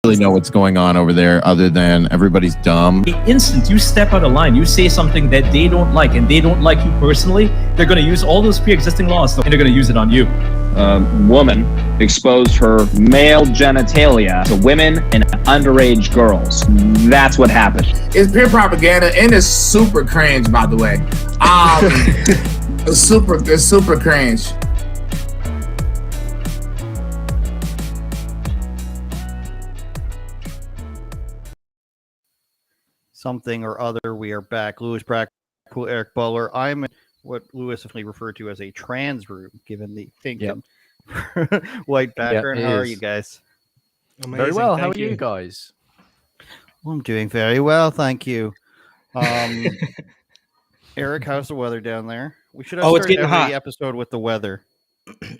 really know what's going on over there other than everybody's dumb. The instant you step out of line, you say something that they don't like and they don't like you personally, they're going to use all those pre-existing laws and they're going to use it on you. A woman exposed her male genitalia to women and underage girls. That's what happened. It's pure propaganda and it's super cringe, by the way. It's super cringe. Something or other, we are back. Lewis Brackpool, Eric Butler. I'm in what Lewis definitely referred to as a trans room, given the pink and white background. How are you guys? Amazing. Very well. How are you guys? Well, I'm doing very well, thank you. Eric, how's the weather down there? We should have it's getting every hot. episode with the weather.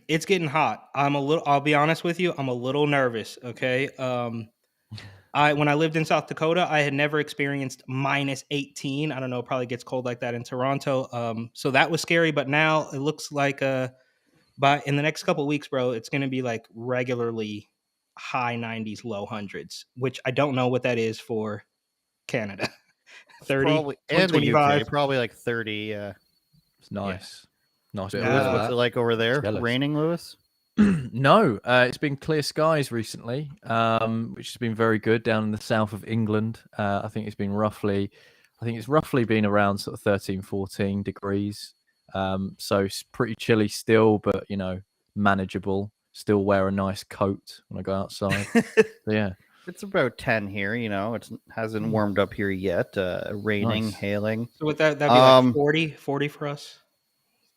It's getting hot. I'll be honest with you, I'm a little nervous, okay? When I lived in South Dakota, I had never experienced minus 18. I don't know, it probably gets cold like that in Toronto. So that was scary, but now it looks like in the next couple of weeks, bro, it's going to be like regularly high 90s, low hundreds, which I don't know what that is for Canada. 30, probably, and the 25. UK, probably like 30. It's nice. Nice. Lewis, what's it like over there? Raining, Lewis? No, it's been clear skies recently, which has been very good down in the south of England. I think it's roughly been around sort of 13, 14 degrees. So it's pretty chilly still, but manageable. Still wear a nice coat when I go outside. Yeah. It's about 10 here, it hasn't warmed up here yet. Raining, Nice. hailing. So would that be like 40 for us?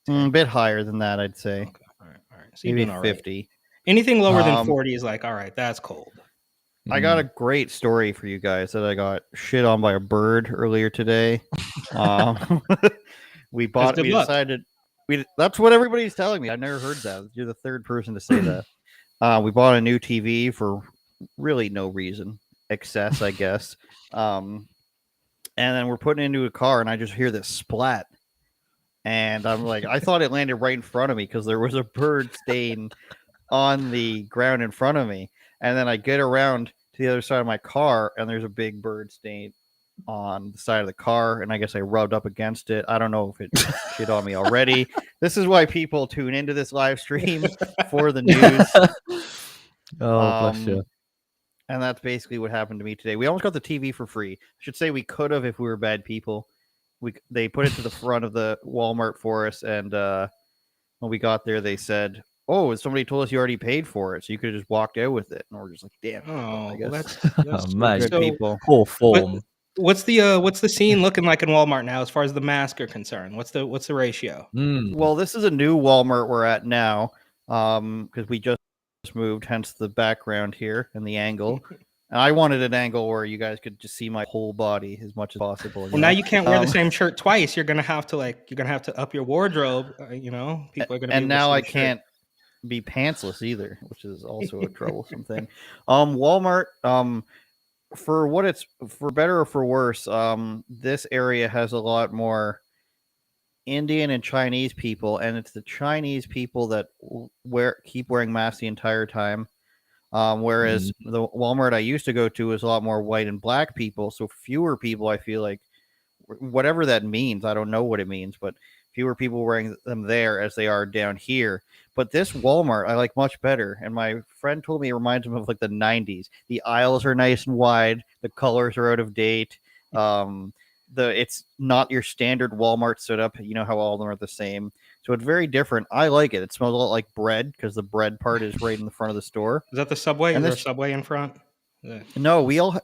A bit higher than that, I'd say. Okay. All right. So Maybe all 50. Right. Anything lower than 40 is like, all right, that's cold. I got a great story for you guys that I got shit on by a bird earlier today. That's what everybody's telling me. I've never heard that. You're the third person to say that. We bought a new TV for really no reason. Excess, I guess. And then we're putting it into a car and I just hear this splat. And I'm like, I thought it landed right in front of me because there was a bird stain on the ground in front of me. And then I get around to the other side of my car and there's a big bird stain on the side of the car. And I guess I rubbed up against it. I don't know if it shit on me already. This is why people tune into this live stream for the news. Bless you. And that's basically what happened to me today. We almost got the TV for free. I should say we could have if we were bad people. They put it to the front of the Walmart for us, and when we got there, they said, "Oh, somebody told us you already paid for it, so you could have just walked out with it." And we're just like, "Damn!" Oh, I guess that's good people. Poor form. What's the scene looking like in Walmart now as far as the masks are concerned? What's the ratio? Well, this is a new Walmart we're at now, because we just moved, hence the background here and the angle. And I wanted an angle where you guys could just see my whole body as much as possible. Well, now you can't wear the same shirt twice. You're gonna have to up your wardrobe. People are gonna. And now I can't be pantsless either, which is also a troublesome thing. Walmart, for better or for worse, this area has a lot more Indian and Chinese people, and it's the Chinese people that keep wearing masks the entire time. Whereas the Walmart I used to go to is a lot more white and black people, so fewer people, I feel like, whatever that means, I don't know what it means, but fewer people wearing them there as they are down here. But this Walmart I like much better, and my friend told me it reminds him of like the 90s. The aisles are nice and wide, the colors are out of date. It's not your standard Walmart setup, how all of them are the same. So it's very different. I like it. It smells a lot like bread because the bread part is right in the front of the store. Is that the Subway? And is there a Subway in front? Yeah. No, we all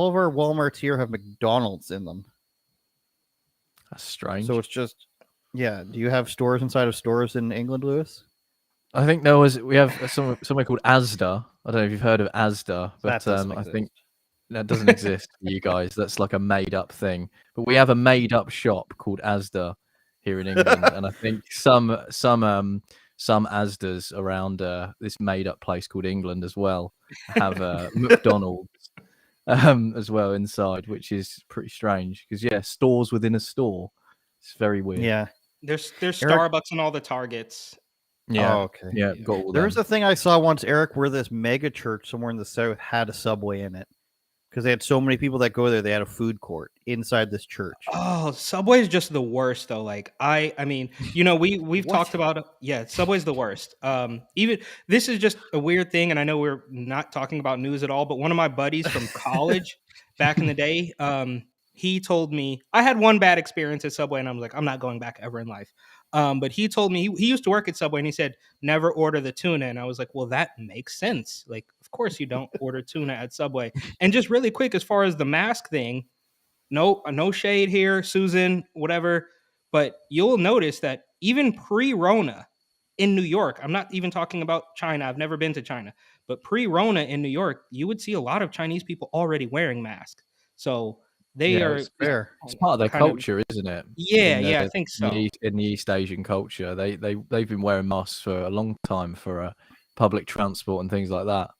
of our Walmarts here have McDonald's in them. That's strange. So it's just, do you have stores inside of stores in England, Lewis? I think we have somewhere called Asda. I don't know if you've heard of Asda, but I think that doesn't exist for you guys. That's like a made up thing. But we have a made up shop called Asda here in England, and I think some Asdas around this made up place called England as well have McDonald's as well inside, which is pretty strange because stores within a store. It's very weird. Yeah, there's Starbucks in all the Targets. Yeah. Oh, okay. Yeah, got all There was them. a thing I saw once, Eric, where this mega church somewhere in the south had a Subway in it because they had so many people that go there. They had a food court inside this church. Oh, Subway is just the worst though. Like I mean, we've What? talked about it. Yeah, Subway's the worst. Even this is just a weird thing, and I know we're not talking about news at all, but one of my buddies from college back in the day, he told me I had one bad experience at Subway, and I was like, I'm not going back ever in life. But he told me he used to work at Subway, and he said never order the tuna, and I was like, well, that makes sense. Like, of course you don't order tuna at Subway. And just really quick, as far as the mask thing. No shade here, Susan, whatever. But you'll notice that even pre-Rona in New York, I'm not even talking about China. I've never been to China, but pre-Rona in New York, you would see a lot of Chinese people already wearing masks. So they Yeah, are It's fair. It's part of their kind of- culture, isn't it? Yeah, In yeah, the- I think in so. in the East Asian culture, they've been wearing masks for a long time for public transport and things like that.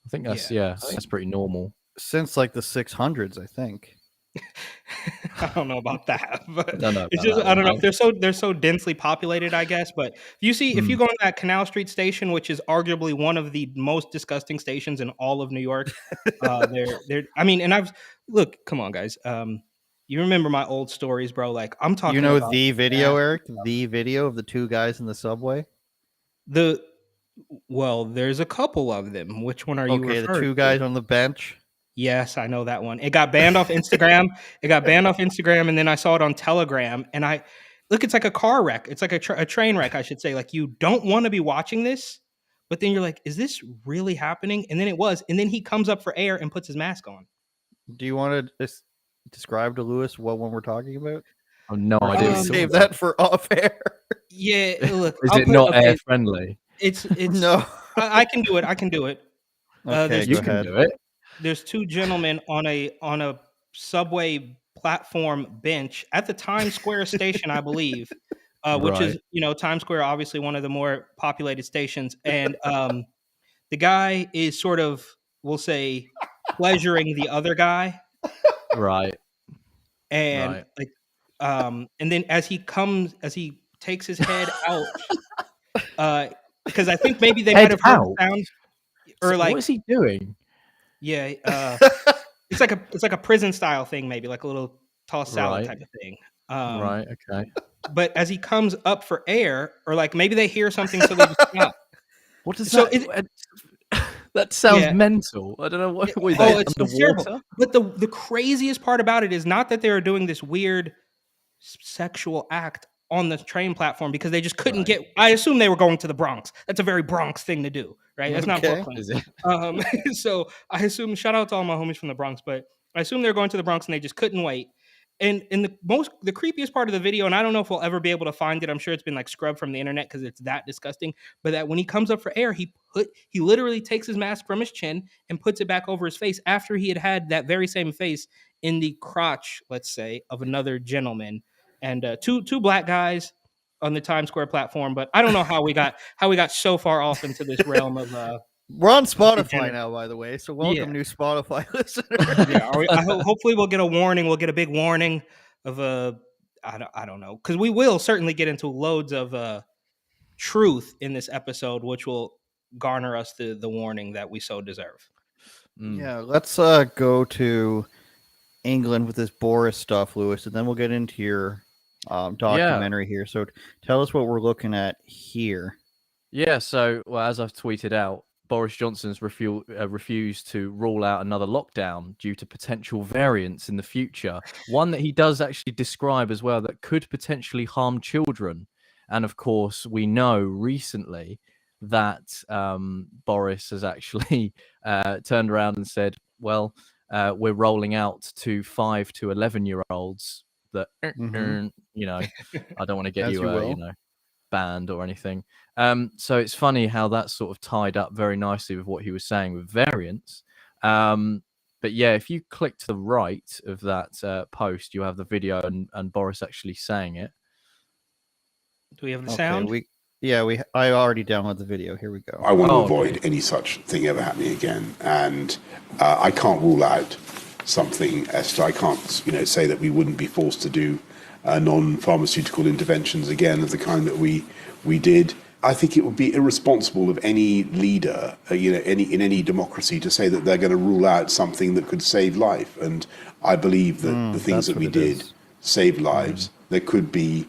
I think that's that's pretty normal. Since like the 600s, I think. I don't know about that, but don't know it's about just that I don't know. one, They're so densely populated, I guess. But if you go on that Canal Street station, which is arguably one of the most disgusting stations in all of New York, they're. I mean, and come on, guys. You remember my old stories, bro? Like I'm talking. You know about the video, Eric? The video of the two guys in the subway? Well, there's a couple of them. Which one are you Okay, the referring two to? guys on the bench. Yes, I know that one. It got banned off Instagram. And then I saw it on Telegram. And it's like a car wreck. It's like a train wreck, I should say. Like you don't want to be watching this, but then you're like, is this really happening? And then it was. And then he comes up for air and puts his mask on. Do you want to describe to Lewis what one we're talking about? I have no Or idea. should we save that for off air. Yeah, look. Is it not air friendly? It's No. I can do it. I can do it. Okay, You go can ahead. do it. There's two gentlemen on a subway platform bench at the Times Square station, I believe, which is Times Square, obviously one of the more populated stations, and the guy is sort of, we'll say, pleasuring the other guy, Right. and and then as he takes his head out, because I think maybe they might have heard the sound, or like what is he doing? Yeah, it's like a prison style thing, maybe like a little tossed salad type of thing. Right. Okay. But as he comes up for air, or like maybe they hear something, so they just stop. What does So that? That sounds mental. I don't know what. It's terrible. But the craziest part about it is not that they were doing this weird sexual act on the train platform, because they just couldn't get. I assume they were going to the Bronx. That's a very Bronx thing to do, right? That's not Brooklyn. Is it? So I assume, shout out to all my homies from the Bronx, but I assume they're going to the Bronx and they just couldn't wait. And the creepiest part of the video, and I don't know if we'll ever be able to find it. I'm sure it's been like scrubbed from the internet because it's that disgusting. But that when he comes up for air, he literally takes his mask from his chin and puts it back over his face after he had that very same face in the crotch, let's say, of another gentleman. And two black guys on the Times Square platform. But I don't know how we got so far off into this realm of. We're on Spotify now, by the way. So welcome, new Spotify listeners. Yeah, hopefully we'll get a warning. We'll get a big warning of I don't know, because we will certainly get into loads of truth in this episode, which will garner us the warning that we so deserve. Yeah, let's go to England with this Boris stuff, Lewis, and then we'll get into your documentary here. So tell us what we're looking at here. Yeah. So, well, as I've tweeted out, Boris Johnson's refused to rule out another lockdown due to potential variants in the future. One that he does actually describe as well that could potentially harm children. And of course, we know recently that Boris has actually turned around and said, well, we're rolling out to 5 to 11-year-olds that, I don't want to get banned or anything. So it's funny how that sort of tied up very nicely with what he was saying with variants. But yeah, if you click to the right of that post, you have the video and Boris actually saying it. Do we have the sound? I already downloaded the video. Here we go. I want to avoid any such thing ever happening again, and I can't rule out something. Esther, I can't, say that we wouldn't be forced to do non-pharmaceutical interventions again of the kind that we did. I think it would be irresponsible of any leader, in any democracy, to say that they're going to rule out something that could save life. And I believe that the things that we did saved lives. There could be,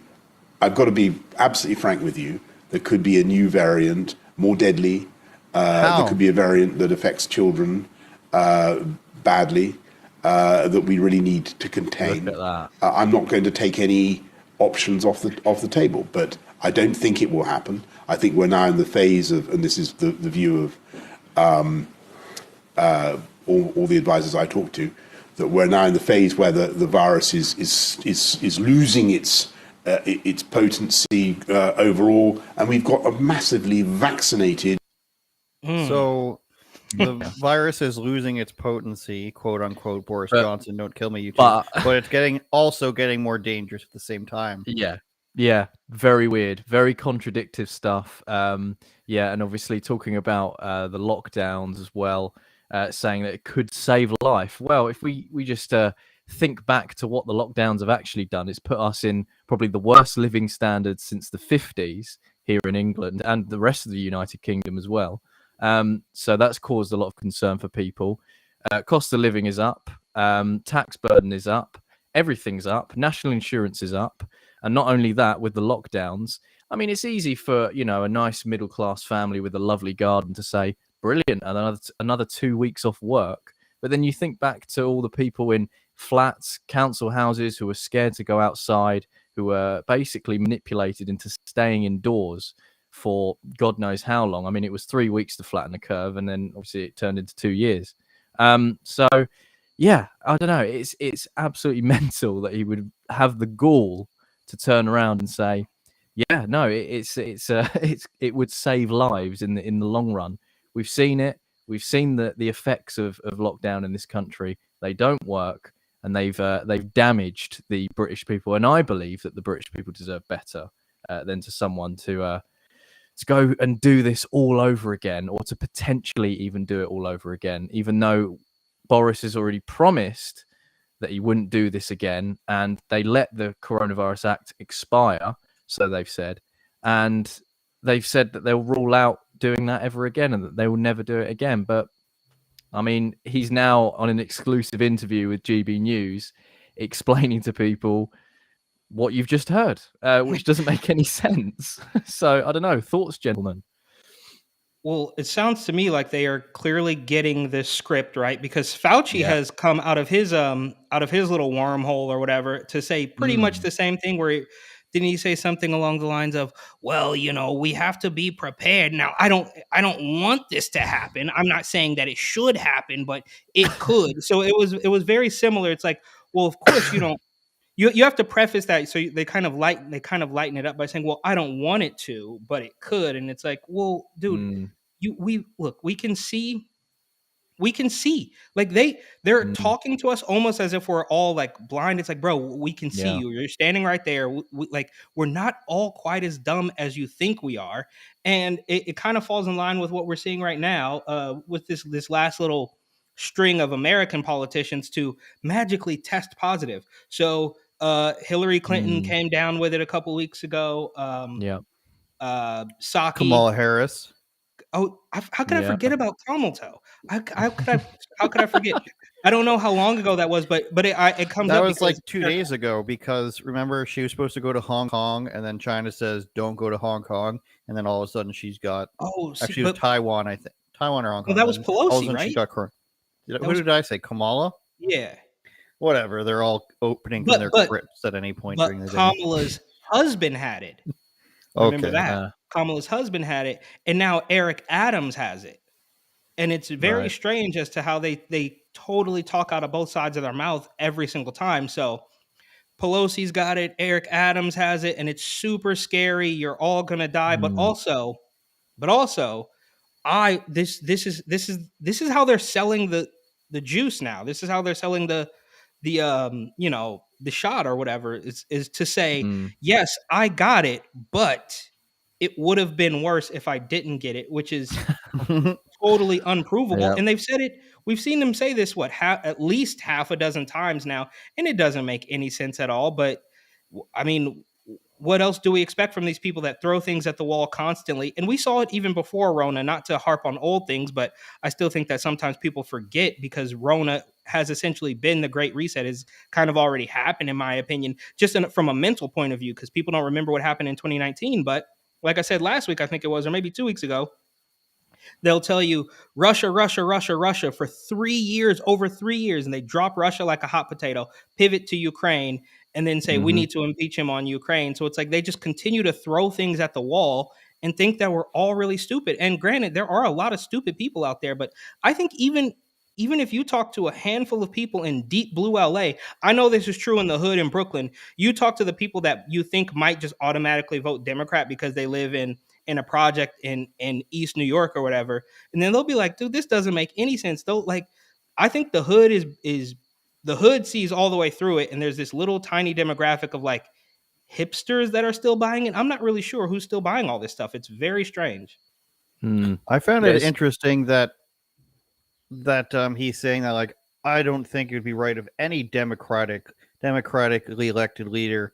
I've got to be absolutely frank with you, there could be a new variant, more deadly. There could be a variant that affects children badly, that we really need to contain. Look at that. I'm not going to take any options off the table, but I don't think it will happen. I think we're now in the phase of, and this is the view of all the advisors I talk to, that we're now in the phase where the virus is losing its potency overall, and we've got a massively vaccinated. So the virus is losing its potency, quote unquote. Boris Johnson, don't kill me, you two. But it's also getting more dangerous at the same time. Yeah, very weird, very contradictive stuff. And obviously talking about the lockdowns as well, saying that it could save life. Well, if we just think back to what the lockdowns have actually done, it's put us in probably the worst living standards since the 50s here in England and the rest of the United Kingdom as well. So that's caused a lot of concern for people. Cost of living is up, tax burden is up, everything's up, national insurance is up. And not only that, with the lockdowns, I mean, it's easy for, a nice middle-class family with a lovely garden to say, brilliant, another 2 weeks off work. But then you think back to all the people in flats, council houses who were scared to go outside, who were basically manipulated into staying indoors for God knows how long. I mean, it was 3 weeks to flatten the curve, and then obviously it turned into 2 years. So, yeah, I don't know. It's absolutely mental that he would have the gall to turn around and say, yeah, no, it would save lives in the long run. We've seen it. We've seen the effects of lockdown in this country. They don't work, and they've damaged the British people. And I believe that the British people deserve better than to someone to go and do this all over again, or to potentially even do it all over again, even though Boris has already promised that he wouldn't do this again, and they let the Coronavirus Act expire, so they've said, and they've said that they'll rule out doing that ever again and that they will never do it again. But I mean, he's now on an exclusive interview with GB News explaining to people what you've just heard, which doesn't make any sense. So I don't know. Thoughts, gentlemen? Well, it sounds to me like they are clearly getting this script right, because Fauci has come out of his little wormhole or whatever to say pretty much the same thing. Didn't he say something along the lines of, well, we have to be prepared. Now, I don't want this to happen. I'm not saying that it should happen, but it could. So it was very similar. It's like, well, of course you have to preface that. So they kind of lighten it up by saying, well, I don't want it to, but it could. And it's like, well, dude, we can see. Like they're talking to us almost as if we're all like blind. It's like, bro, we can see you. You're standing right there. We're not all quite as dumb as you think we are. And it kind of falls in line with what we're seeing right now, with this last little string of American politicians to magically test positive. So Hillary Clinton came down with it a couple weeks ago. Psaki, Kamala Harris. Oh, how could I forget about Kamalto? How could I forget? I don't know how long ago that was, but it comes up. That was like 2 days ago, because remember, she was supposed to go to Hong Kong, and then China says don't go to Hong Kong, and then all of a sudden she's got actually it was Taiwan, I think, Taiwan or Hong Kong. Well, that was Pelosi, right? She got who did I say? Kamala? Yeah. Whatever. They're all opening their crypts at any point during the day. Kamala's husband had it. Remember that? Kamala's husband had it, and now Eric Adams has it. And it's very strange as to how they totally talk out of both sides of their mouth every single time. So Pelosi's got it, Eric Adams has it, and it's super scary. You're all gonna die, but also, this is how they're selling the juice now. This is how they're selling the shot or whatever, is to say, yes, I got it, but it would have been worse if I didn't get it, which is totally unprovable. Yeah. And they've said it. We've seen them say this, at least half a dozen times now, and it doesn't make any sense at all. But I mean, what else do we expect from these people that throw things at the wall constantly? And we saw it even before Rona, not to harp on old things, but I still think that sometimes people forget because Rona has essentially been the Great Reset, is kind of already happened, in my opinion, just from a mental point of view, because people don't remember what happened in 2019. But like I said last week, I think it was, or maybe 2 weeks ago, they'll tell you Russia, Russia, Russia, Russia for 3 years, over 3 years, and they drop Russia like a hot potato, pivot to Ukraine, and then say we need to impeach him on Ukraine. So it's like they just continue to throw things at the wall and think that we're all really stupid. And granted, there are a lot of stupid people out there, but I think even if you talk to a handful of people in deep blue LA, I know this is true in the hood in Brooklyn. You talk to the people that you think might just automatically vote Democrat because they live in a project in East New York or whatever, and then they'll be like, dude, this doesn't make any sense. Though, like, I think the hood is the hood sees all the way through it, and there's this little tiny demographic of like hipsters that are still buying it. I'm not really sure who's still buying all this stuff. It's very strange. I found it interesting that he's saying that, like, I don't think it would be right of any democratically elected leader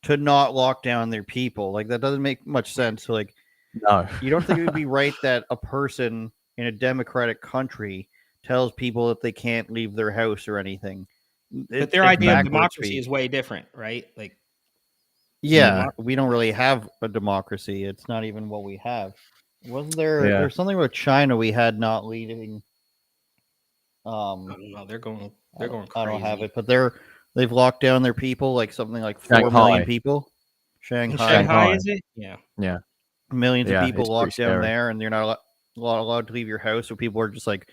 to not lock down their people. Like, that doesn't make much sense. Like, No. you don't think it would be right that a person in a democratic country tells people that they can't leave their house or anything? But their idea of democracy is way different, right? Like, yeah, we don't really have a democracy. It's not even what we have. Wasn't there? Yeah. There's something about China we had not leading. no, they're going crazy. I don't have it, but they've locked down their people, like something like 4 Shanghai. million people. Shanghai, is it? Yeah. Millions of people it's locked pretty down scary. there, and they're not allowed to leave your house. So people are just like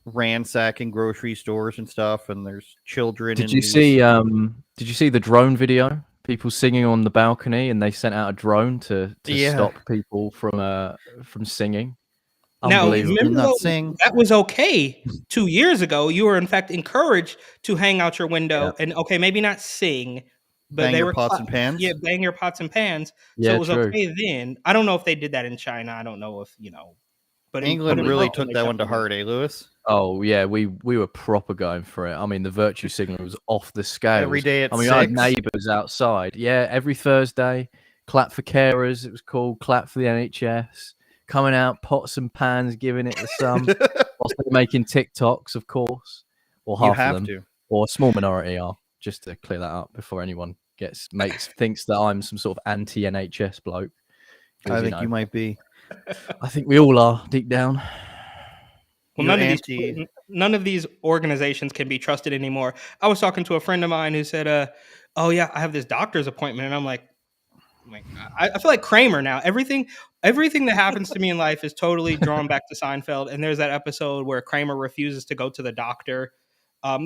ransacking grocery stores and stuff, and there's children. Did you see the drone video? People singing on the balcony, and they sent out a drone to stop people from singing. Now, Unbelievable. remember Not sing. that was okay 2 years ago. You were in fact encouraged to hang out your window and maybe not sing, but Bang they your were pots and pans? Yeah, bang your pots and pans. Yeah, so it was true. okay then. I don't know if they did that in China. I don't know if but England really took that one to heart, eh, Lewis? Oh yeah, we were proper going for it. I mean, the virtue signal was off the scale. Every day at I had 6? neighbours outside. Yeah, every Thursday, clap for carers. It was called clap for the NHS. Coming out, pots and pans, giving it to some. Whilst they're making TikToks, of course, or half have of them, to. or a small minority are. Just to clear that up before anyone thinks that I'm some sort of anti-NHS bloke. I think you might be. I think we all are deep down. Well, none of these organizations can be trusted anymore. I was talking to a friend of mine who said, "Oh yeah, I have this doctor's appointment," and I'm like, I feel like Kramer now. Everything that happens to me in life is totally drawn back to Seinfeld. And there's that episode where Kramer refuses to go to the doctor.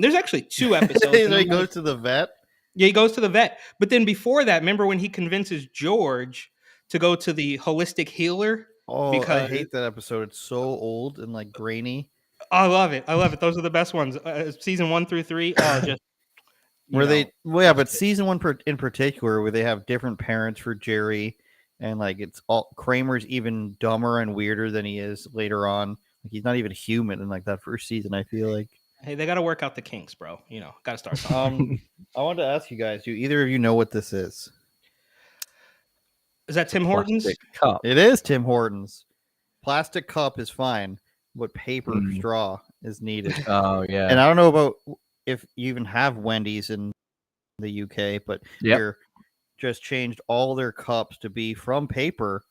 There's actually 2 episodes. He goes to the vet. Yeah, he goes to the vet. But then before that, remember when he convinces George to go to the holistic healer? Oh, because I hate that episode. It's so old and like grainy. I love it. Those are the best ones. Season 1 through 3. Oh, just but season 1 in particular, where they have different parents for Jerry, and like it's all Kramer's even dumber and weirder than he is later on. Like, he's not even human in like that first season. I feel like. Hey, they got to work out the kinks, bro. Got to start something. I wanted to ask you guys: do either of you know what this is? Is that Tim Hortons? Plastic cup. It is Tim Hortons. Plastic cup is fine, but paper straw is needed. Oh yeah. And I don't know about if you even have Wendy's in the UK, but here just changed all their cups to be from paper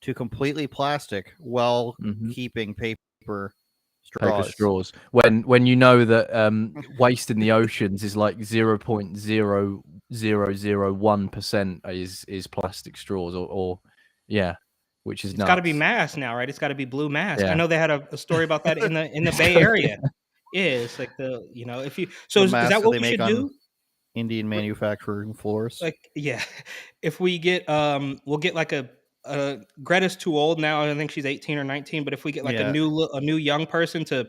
to completely plastic while keeping paper straws. Paper straws. When you know that waste in the oceans is like 0.0001% is plastic straws or which is It's got to be mass now, right? It's got to be blue mass. Yeah. I know they had a story about that in the Bay Area. Yeah, it's like if you is that what we should do? Indian manufacturing floors. Like, yeah, if we get we'll get like a Greta's too old now. I think she's 18 or 19. But if we get like a new young person to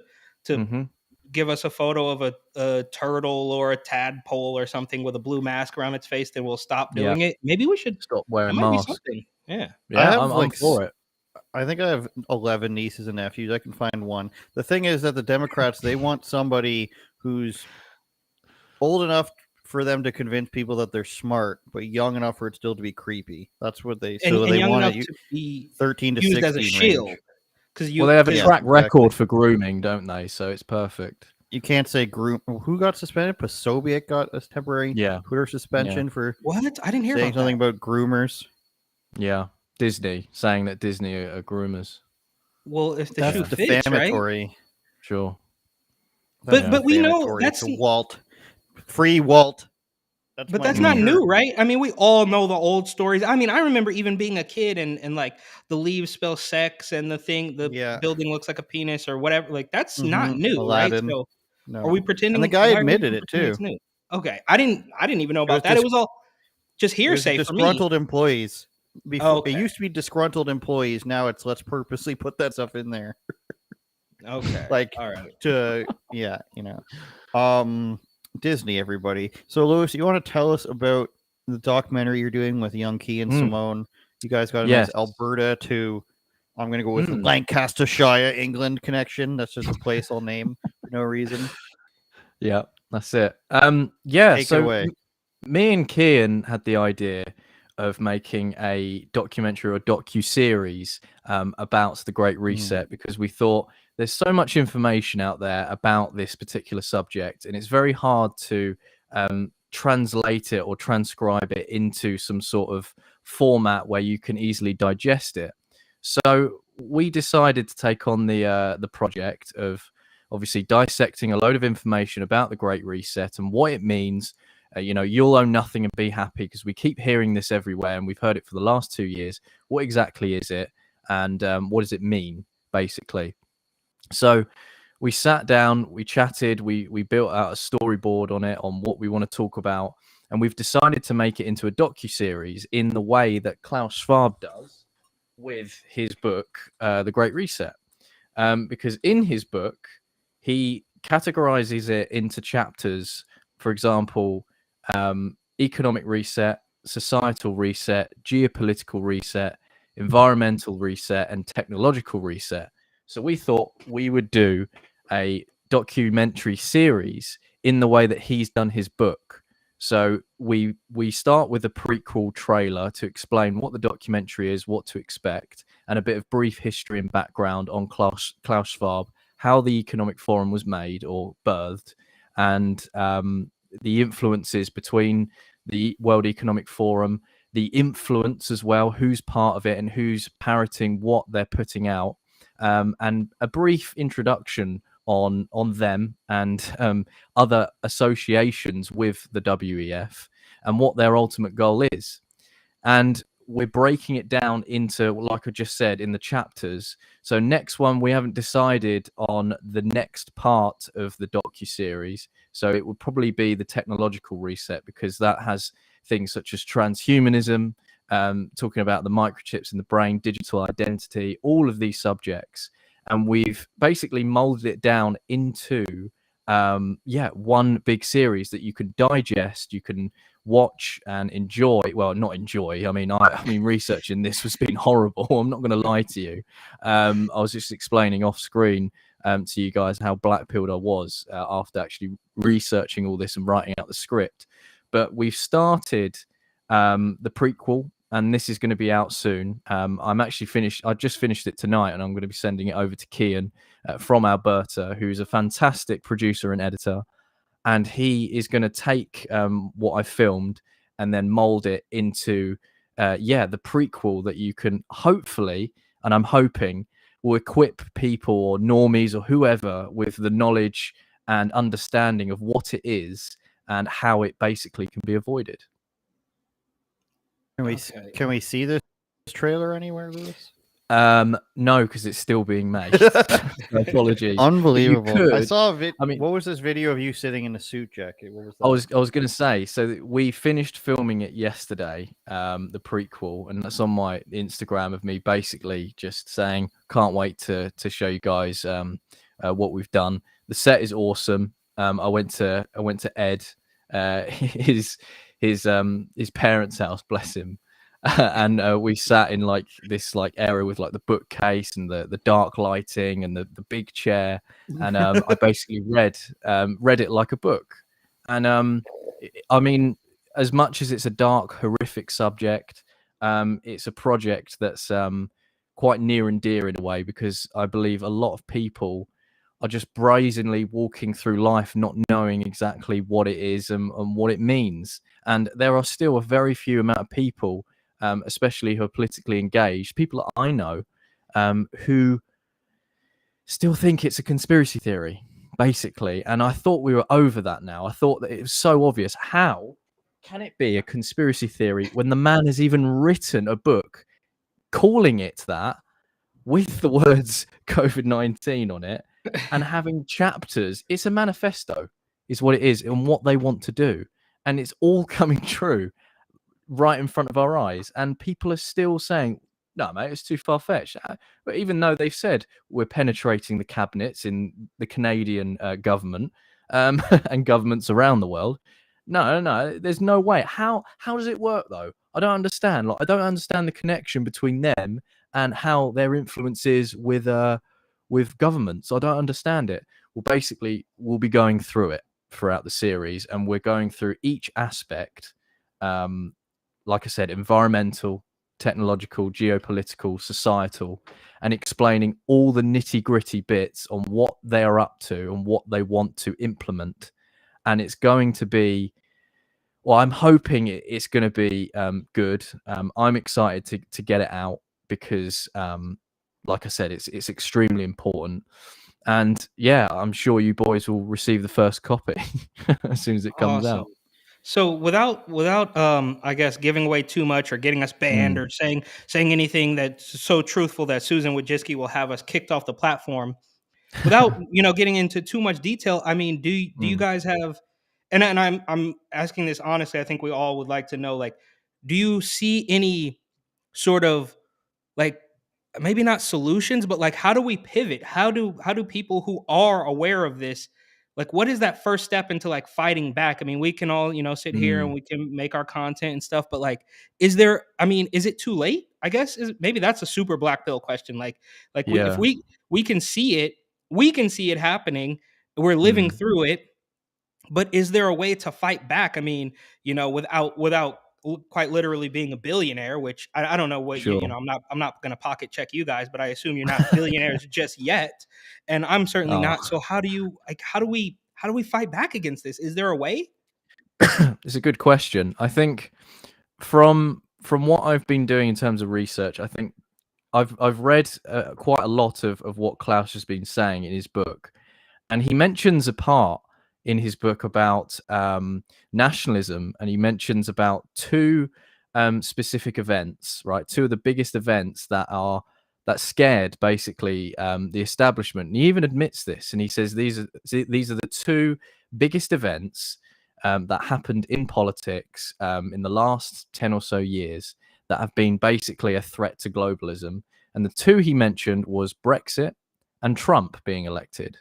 give us a photo of a turtle or a tadpole or something with a blue mask around its face, then we'll stop doing it. Maybe we should stop wearing masks. Yeah, I'm for it. I think I have 11 nieces and nephews. I can find one. The thing is that the Democrats, they want somebody who's old enough for them to convince people that they're smart, but young enough for it still to be creepy. That's what they. and So they young want enough it to be 13 to used as a 16 shield. range. Because Well, they have a Yeah, track exactly. record for grooming, don't they? So it's perfect. You can't say groom. Who got suspended? Pasobiec got a temporary Twitter suspension for what? I didn't hear saying about something that. about groomers. Yeah, Disney saying that Disney are groomers. Well, if the That's shoe fits, right? defamatory. Sure. But we know Defamatory that's to Walt. Free Walt. but that's not new, right? I mean, we all know the old stories. I mean, I remember even being a kid and like the leaves spell sex and the building looks like a penis or whatever. Like that's not new, Aladdin. right? So No. are we pretending? And the guy why are we admitted it pretending too. It's new? Okay, I didn't even know It was about that. It was all just It was hearsay for me. disgruntled employees. Before Okay. it used to be disgruntled employees. Now it's let's purposely put that stuff in there. Okay. Like all right. to Disney, everybody. So Lewis, you want to tell us about the documentary you're doing with young Key and Simone? You guys got a nice Alberta to I'm gonna go with Lancashire, England connection. That's just a place I'll name for no reason. Yeah, that's it. Yeah, Take it so away. Me and Kian had the idea of making a documentary or docu-series about the Great Reset because we thought there's so much information out there about this particular subject, and it's very hard to translate it or transcribe it into some sort of format where you can easily digest it. So we decided to take on the project of obviously dissecting a load of information about the Great Reset and what it means. You'll own nothing and be happy, because we keep hearing this everywhere and we've heard it for the last 2 years. What exactly is it, and what does it mean, basically? So we sat down, we chatted, we built out a storyboard on it, on what we want to talk about, and we've decided to make it into a docu-series in the way that Klaus Schwab does with his book, The Great Reset. Because in his book, he categorizes it into chapters. For example, economic reset, societal reset, geopolitical reset, environmental reset, and technological reset. So we thought we would do a documentary series in the way that he's done his book. So we start with a prequel trailer to explain what the documentary is, what to expect, and a bit of brief history and background on Klaus Schwab, how the Economic Forum was made or birthed, and the influences between the World Economic Forum, the influence as well, who's part of it and who's parroting what they're putting out, and a brief introduction on them and other associations with the WEF and what their ultimate goal is. And we're breaking it down into, like I just said, in the chapters. So next one, we haven't decided on the next part of the docu-series. So it would probably be the technological reset, because that has things such as transhumanism, talking about the microchips in the brain, digital identity, all of these subjects. And we've basically molded it down into one big series that you can digest, you can watch and enjoy. Well, not enjoy. I mean, researching this has been horrible. I'm not going to lie to you. I was just explaining off screen to you guys how blackpilled I was after actually researching all this and writing out the script. But we've started the prequel, and this is going to be out soon. I'm actually finished. I just finished it tonight, and I'm going to be sending it over to Kian from Alberta, who's a fantastic producer and editor. And he is going to take what I filmed and then mold it into, the prequel that you can hopefully, and I'm hoping, will equip people or normies or whoever with the knowledge and understanding of what it is and how it basically can be avoided. Can we see this trailer anywhere, Lewis? No, because it's still being made. Apologies. Unbelievable. I saw a video. I mean, what was this video of you sitting in a suit jacket? What was that? I was going to say, so we finished filming it yesterday, the prequel, and that's on my Instagram of me basically just saying, can't wait to show you guys what we've done. The set is awesome. I went to Ed, his parents' house, bless him. And we sat in like this area with like the bookcase and the dark lighting and the big chair, and I basically read it like a book. And I mean, as much as it's a dark, horrific subject, it's a project that's quite near and dear in a way, because I believe a lot of people are just brazenly walking through life not knowing exactly what it is and what it means. And there are still a very few amount of people, especially who are politically engaged, people that I know, who still think it's a conspiracy theory, basically. And I thought we were over that now. I thought that it was so obvious. How can it be a conspiracy theory when the man has even written a book calling it that, with the words COVID-19 on it, and having chapters? It's a manifesto, is what it is, and what they want to do. And it's all coming true right in front of our eyes. And people are still saying, no, mate, it's too far-fetched. But even though they've said we're penetrating the cabinets in the Canadian government and governments around the world, no, there's no way. How does it work, though? I don't understand. Like, I don't understand the connection between them and how their influence is with governments. I don't understand it. Well, basically, we'll be going through it throughout the series, and we're going through each aspect. Like I said, environmental, technological, geopolitical, societal, and explaining all the nitty-gritty bits on what they are up to and what they want to implement. And it's going to be, well, I'm hoping it's going to be good. I'm excited to get it out because, like I said, it's extremely important. And yeah, I'm sure you boys will receive the first copy as soon as it comes out. So without I guess giving away too much or getting us banned or saying anything that's so truthful that Susan Wojcicki will have us kicked off the platform, without getting into too much detail, I mean, do you guys have, and I'm asking this honestly, I think we all would like to know, like, do you see any sort of, like, maybe not solutions, but like, how do we pivot? How do people who are aware of this, like, what is that first step into like fighting back? I mean, we can all, sit here and we can make our content and stuff, but like, is it too late? I guess maybe that's a super black pill question. If we can see it, happening, we're living through it, but is there a way to fight back? I mean, without quite literally being a billionaire, which I don't know what Sure. I'm not going to pocket check you guys, but I assume you're not billionaires just yet, and I'm certainly not. So how do we fight back against this? Is there a way? It's a good question. I think from what I've been doing in terms of research, I think I've read quite a lot of what Klaus has been saying in his book, and he mentions a part in his book about nationalism, and he mentions about two specific events, right? Two of the biggest events that scared basically the establishment. And he even admits this, and he says these are the two biggest events that happened in politics in the last 10 or so years that have been basically a threat to globalism. And the two he mentioned was Brexit and Trump being elected.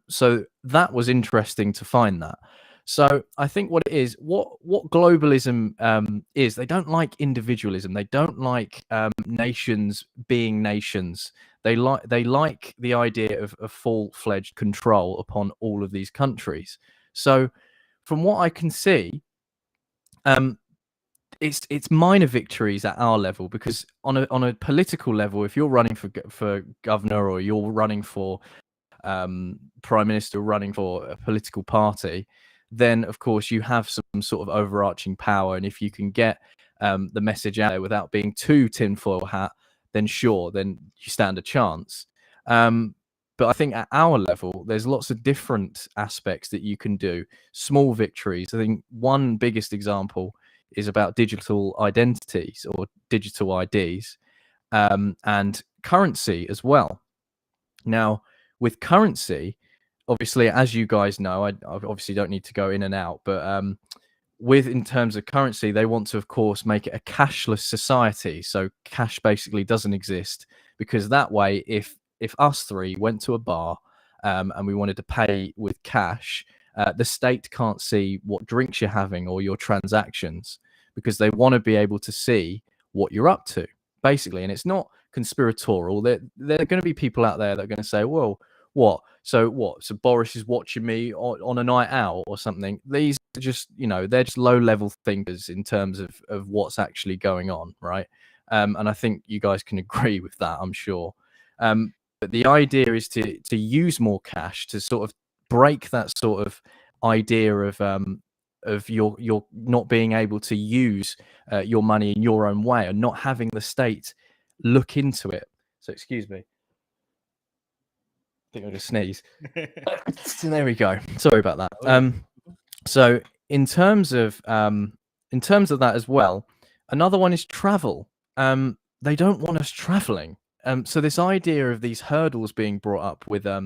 So that was interesting to find that. So I think what it is, what globalism is, they don't like individualism. They don't like nations being nations. They like the idea of full-fledged control upon all of these countries. So from what I can see, it's minor victories at our level, because on a political level, if you're running for governor, or you're running for prime minister, running for a political party, then of course you have some sort of overarching power, and if you can get the message out there without being too tinfoil hat, then sure, then you stand a chance. But I think at our level, there's lots of different aspects that you can do. Small victories. I think one biggest example is about digital identities, or digital IDs, and currency as well. Now, with currency, obviously, as you guys know, I obviously don't need to go in and out, but in terms of currency, they want to, of course, make it a cashless society. So cash basically doesn't exist, because that way, if us three went to a bar and we wanted to pay with cash, the state can't see what drinks you're having or your transactions, because they want to be able to see what you're up to, basically. And it's not conspiratorial. There are going to be people out there that are going to say, well, what? So what? So Boris is watching me on a night out or something. These are just, they're just low level thinkers in terms of what's actually going on, right? And I think you guys can agree with that, I'm sure. But the idea is to use more cash to sort of break that sort of idea of your not being able to use your money in your own way and not having the state look into it. So excuse me. I think I just sneeze. There we go. Sorry about that. So in terms of that as well, another one is travel. They don't want us traveling. So this idea of these hurdles being brought up with I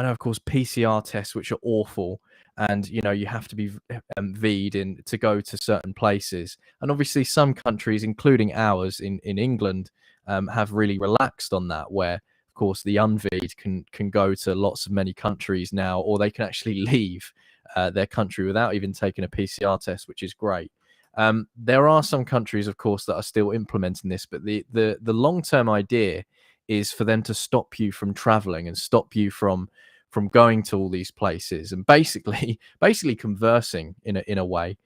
know of course PCR tests, which are awful, and you have to be V'd in to go to certain places, and obviously some countries, including ours in England, have really relaxed on that, where of course the unV'd can go to many countries now, or they can actually leave their country without even taking a PCR test, which is great. There are some countries, of course, that are still implementing this, but the long-term idea is for them to stop you from traveling and stop you from going to all these places and basically conversing in a way,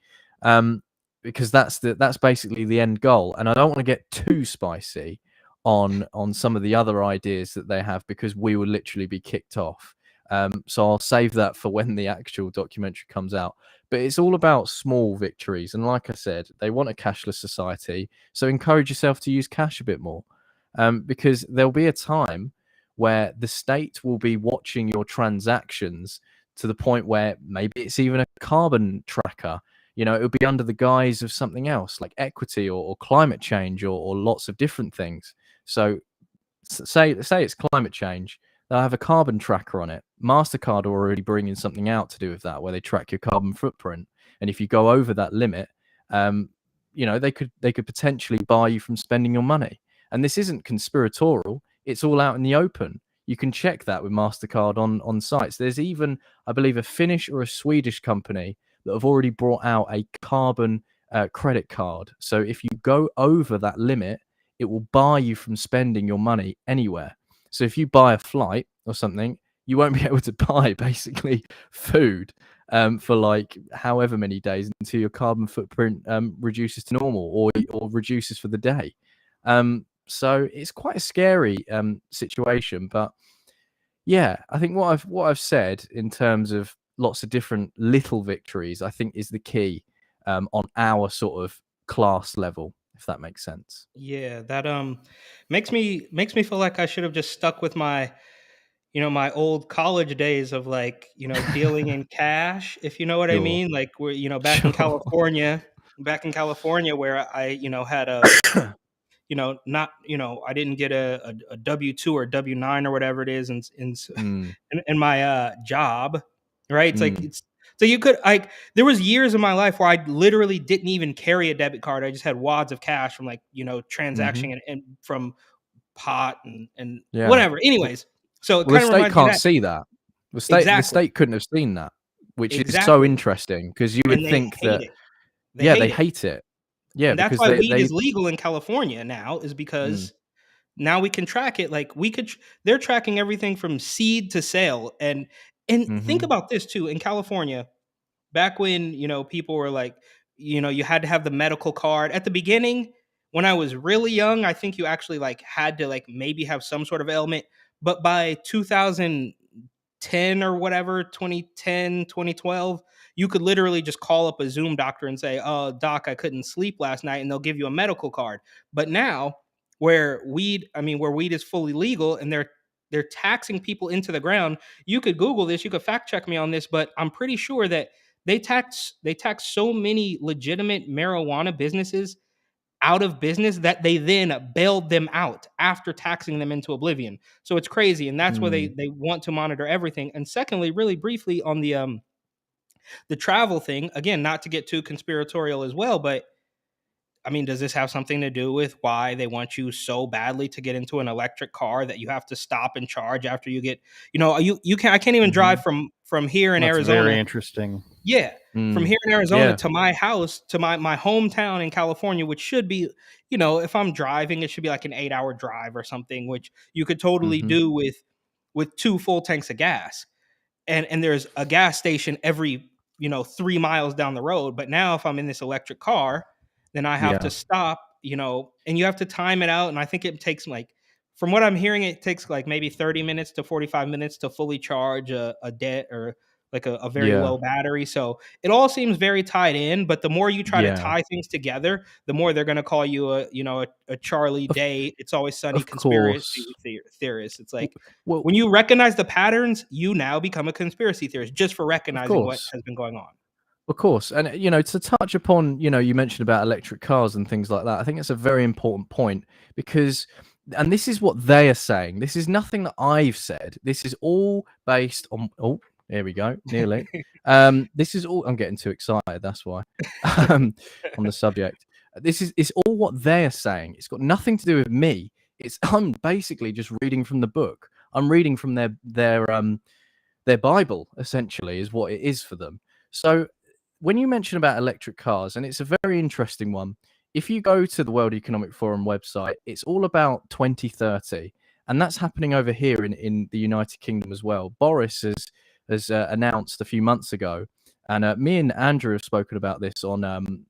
because that's basically the end goal. And I don't want to get too spicy on some of the other ideas that they have, because we will literally be kicked off. So I'll save that for when the actual documentary comes out. But it's all about small victories. And like I said, they want a cashless society. So encourage yourself to use cash a bit more, because there'll be a time where the state will be watching your transactions to the point where maybe it's even a carbon tracker. It'll be under the guise of something else like equity or climate change or lots of different things. So say it's climate change. They'll have a carbon tracker on it. MasterCard are already bringing something out to do with that, where they track your carbon footprint. And if you go over that limit, they could potentially bar you from spending your money. And this isn't conspiratorial. It's all out in the open. You can check that with MasterCard on sites. There's even, I believe, a Finnish or a Swedish company that have already brought out a carbon credit card. So if you go over that limit, it will bar you from spending your money anywhere. So if you buy a flight or something, you won't be able to buy basically food for like however many days until your carbon footprint reduces to normal or reduces for the day. So it's quite a scary situation. But yeah, I think what I've said in terms of lots of different little victories, I think is the key on our sort of class level, if that makes sense. Yeah, that makes me feel like I should have just stuck with my my old college days of like, dealing in cash, if you know what I Sure. mean, like we're back Sure. in California where I had a not I didn't get a W-2 or W-9 or whatever it is in my job, right? It's like so you could there was years in my life where I literally didn't even carry a debit card. I just had wads of cash from like transacting and from pot and Yeah. whatever. Anyways, so it Well, the kind of state reminds me of can't that. see that. The Exactly. state couldn't have seen that, which is so Exactly. interesting, because you would And they think hate that it. they hate it. Yeah, And that's because why weed they is legal in California now, is because now we can track it. Like they're tracking everything from seed to sale. And think about this too. In California, back when, people were like, you had to have the medical card at the beginning. When I was really young, I think you actually like had to like maybe have some sort of ailment. But by 2010 or whatever, 2010, 2012, you could literally just call up a Zoom doctor and say, "Oh, doc, I couldn't sleep last night," and they'll give you a medical card. But now, where weed is fully legal and they're taxing people into the ground, you could Google this, you could fact check me on this, but I'm pretty sure that they tax so many legitimate marijuana businesses out of business that they then bailed them out after taxing them into oblivion. So it's crazy, and that's why they want to monitor everything. And secondly, really briefly on the travel thing, again, not to get too conspiratorial as well, but I mean, does this have something to do with why they want you so badly to get into an electric car that you have to stop and charge after you get, I can't even drive from here in That's Arizona. very interesting. Yeah. From here in Arizona Yeah. to my house, to my hometown in California, which should be, if I'm driving, it should be like an 8-hour drive or something, which you could totally do with with 2 full tanks of gas, and there's a gas station every 3 miles down the road. But now if I'm in this electric car, then I have Yeah. to stop, and you have to time it out. And I think it takes, like, from what I'm hearing, it takes like maybe 30 minutes to 45 minutes to fully charge a debt, or like a very Yeah. low battery. So it all seems very tied in, but the more you try to Yeah. tie things together, the more they're going to call you a Charlie Of, Day, It's Always Sunny of conspiracy course. theorist. It's like, Well, when you recognize the patterns, you now become a conspiracy theorist just for of recognizing what course. has been going on. Of course. And, to touch upon, you mentioned about electric cars and things like that. I think it's a very important point because, and this is what they are saying. This is nothing that I've said. This is all based on, oh, here we go, nearly. This is all, I'm getting too excited. That's why, on the subject. It's all what they're saying. It's got nothing to do with me. I'm basically just reading from the book. I'm reading from their Bible, essentially, is what it is for them. So when you mention about electric cars, and it's a very interesting one, if you go to the World Economic Forum website, it's all about 2030, and that's happening over here in the United Kingdom as well. Boris has announced a few months ago, and me and Andrew have spoken about this on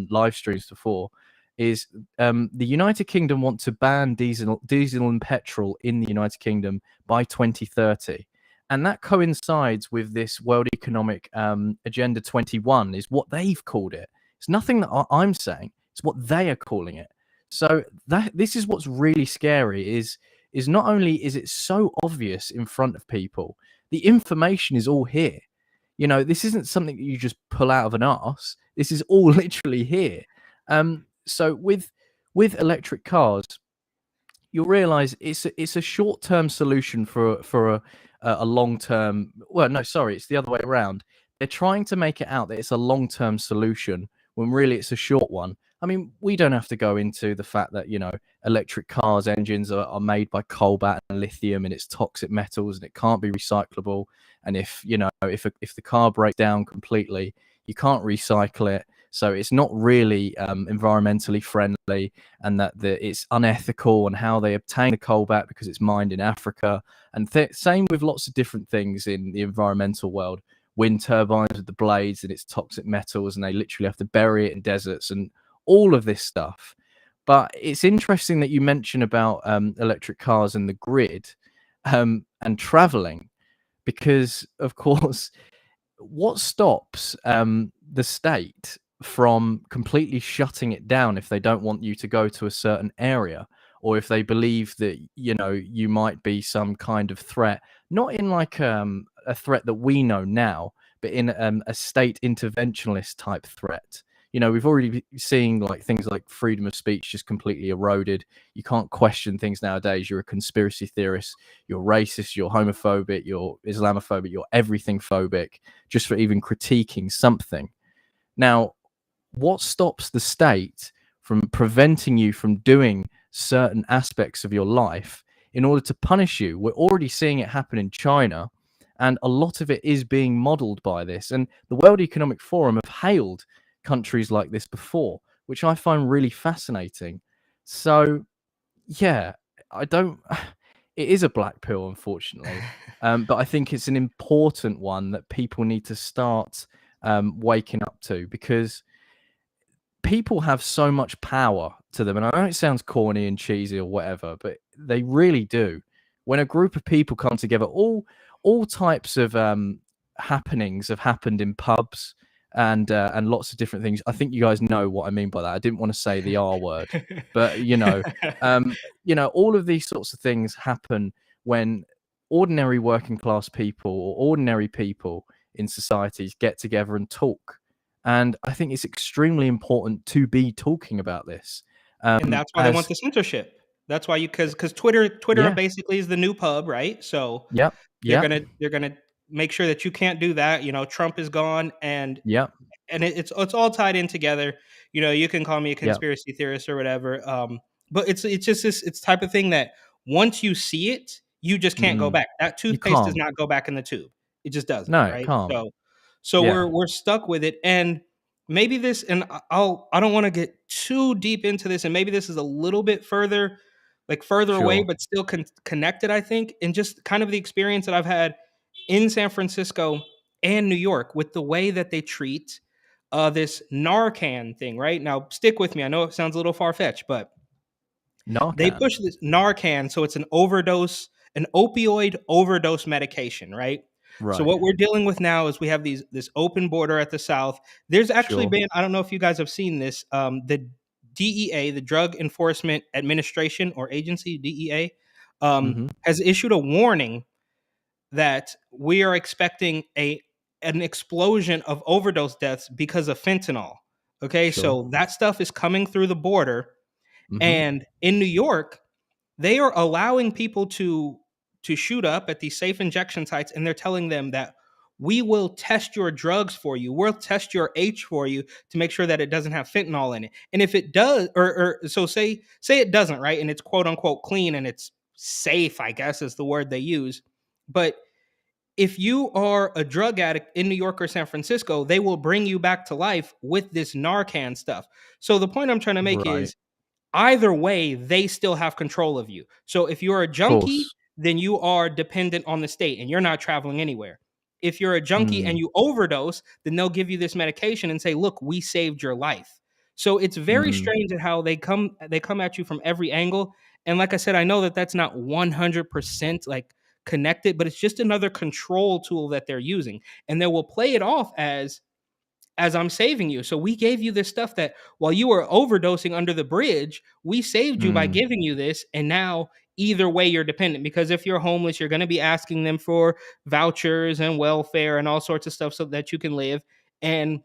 live streams before. Is the United Kingdom want to ban diesel and petrol in the United Kingdom by 2030. And that coincides with this World Economic Agenda 21, is what they've called it. It's nothing that I'm saying. It's what they are calling it. So this is what's really scary, is not only is it so obvious in front of people, the information is all here. This isn't something that you just pull out of an arse. This is all literally here. So with electric cars, you'll realize it's a short-term solution for a long-term. Well, no, sorry, it's the other way around. They're trying to make it out that it's a long-term solution when really it's a short one. I mean, we don't have to go into the fact that electric cars engines are made by cobalt and lithium, and it's toxic metals, and it can't be recyclable. And if the car breaks down completely, you can't recycle it. So it's not really environmentally friendly, and that it's unethical, and how they obtain the cobalt because it's mined in Africa. And same with lots of different things in the environmental world. Wind turbines with the blades, and it's toxic metals, and they literally have to bury it in deserts and all of this stuff. But it's interesting that you mention about electric cars and the grid and traveling, because, of course, what stops the state from completely shutting it down if they don't want you to go to a certain area, or if they believe that you might be some kind of threat, not in like a threat that we know now, but in a state interventionist type threat. We've already seen like things like freedom of speech just completely eroded. You can't question things nowadays. You're a conspiracy theorist, you're racist, you're homophobic, you're Islamophobic, you're everything phobic, just for even critiquing something. Now, what stops the state from preventing you from doing certain aspects of your life in order to punish you? We're already seeing it happen in China, and a lot of it is being modeled by this. And the World Economic Forum have hailed countries like this before, which I find really fascinating. So, yeah, it is a black pill, unfortunately. But I think it's an important one that people need to start waking up to, because people have so much power to them. And I know it sounds corny and cheesy or whatever, but they really do. When a group of people come together, all types of happenings have happened in pubs and lots of different things. I think you guys know what I mean by that. I didn't want to say the R word, but all of these sorts of things happen when ordinary working class people or ordinary people in societies get together and talk. And I think it's extremely important to be talking about this. And that's why they want the censorship. That's why because Twitter Yeah. basically is the new pub, right? So Yep. they're Yep. gonna make sure that you can't do that. Trump is gone, and Yep. it's all tied in together. You can call me a Yep. conspiracy theorist or whatever. But it's just this type of thing that once you see it, you just can't go back. That toothpaste does can't. not go back in the tube. It just doesn't, No, it right? can't. So Yeah. we're stuck with it. And maybe this, and I don't want to get too deep into this, and maybe this is a little bit further like further away, Sure. but still connected, I think. And just kind of the experience that I've had in San Francisco and New York with the way that they treat this Narcan thing, right? Now, stick with me. I know it sounds a little far fetched, but they Narcan. push this Narcan. So it's an opioid overdose medication, right? So Right. what we're dealing with now is we have this open border at the south. There's actually Sure. been, I don't know if you guys have seen this, the DEA, the Drug Enforcement Administration or Agency, DEA, Hmm. has issued a warning that we are expecting an explosion of overdose deaths because of fentanyl. Okay, Sure. so that stuff is coming through the border, Hmm. and in New York, they are allowing people to shoot up at these safe injection sites, and they're telling them that we will test your drugs for you. We'll test your H for you to make sure that it doesn't have fentanyl in it. And if it does, or so say it doesn't, right? And it's quote unquote clean and it's safe, I guess is the word they use. But if you are a drug addict in New York or San Francisco, they will bring you back to life with this Narcan stuff. So the point I'm trying to make Right. is either way, they still have control of you. So if you're a Of junkie, course. then you are dependent on the state and you're not traveling anywhere. If you're a junkie and Mm. you overdose, then they'll give you this medication and say, "Look, we saved your life." So it's very Mm. strange at how they come at you from every angle. And like I said, I know that that's not 100% like connected, but it's just another control tool that they're using. And they will play it off as I'm saving you. So we gave you this stuff that while you were overdosing under the bridge, we saved you by Mm. giving you this. And now either way you're dependent, because if you're homeless, you're going to be asking them for vouchers and welfare and all sorts of stuff so that you can live. And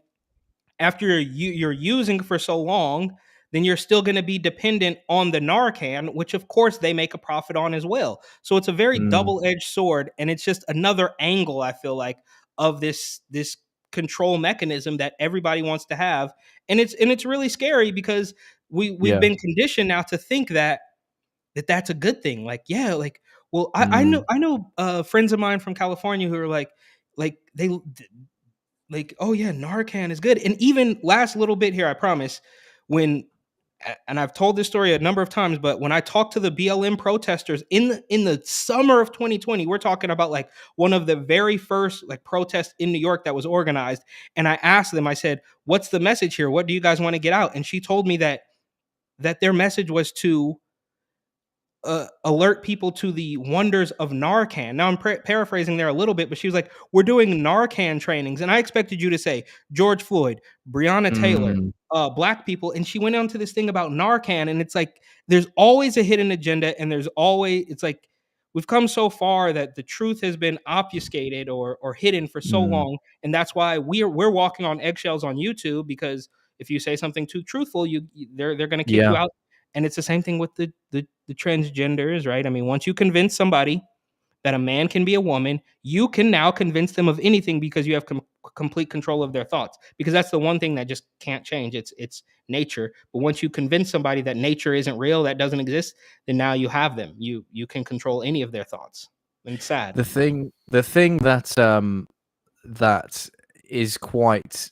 after you're using for so long, then you're still going to be dependent on the Narcan, which of course they make a profit on as well. So it's a very Mm. double-edged sword, and it's just another angle I feel like of this control mechanism that everybody wants to have, and it's really scary because we've Yeah. been conditioned now to think that's a good thing. Like, yeah, like, well, Mm. I know friends of mine from California who are like they like, oh yeah, Narcan is good. And even last little bit here, I promise, when and I've told this story a number of times, but when I talked to the BLM protesters in the summer of 2020, we're talking about like one of the very first like protests in New York that was organized. And I asked them, I said, "What's the message here? What do you guys want to get out?" And she told me that their message was to alert people to the wonders of Narcan. Now I'm paraphrasing there a little bit, but she was like, "We're doing Narcan trainings," and I expected you to say George Floyd, Breonna Taylor, Mm. black people, and she went on to this thing about Narcan, and it's like there's always a hidden agenda, and there's always it's like we've come so far that the truth has been obfuscated or hidden for so Mm. long, and that's why we're walking on eggshells on YouTube because if you say something too truthful, they're going to kick you Yeah. out. And it's the same thing with the transgenders, right? I mean, once you convince somebody that a man can be a woman, you can now convince them of anything because you have complete control of their thoughts. Because that's the one thing that just can't change. It's nature. But once you convince somebody that nature isn't real, that doesn't exist, then now you have them. You can control any of their thoughts. And it's sad. The thing that is quite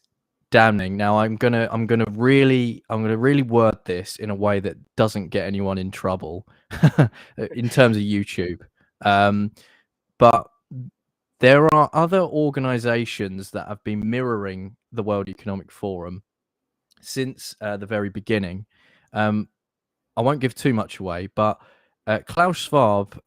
damning. Now I'm gonna really word this in a way that doesn't get anyone in trouble in terms of YouTube. But there are other organizations that have been mirroring the World Economic Forum since the very beginning. I won't give too much away, but Klaus Schwab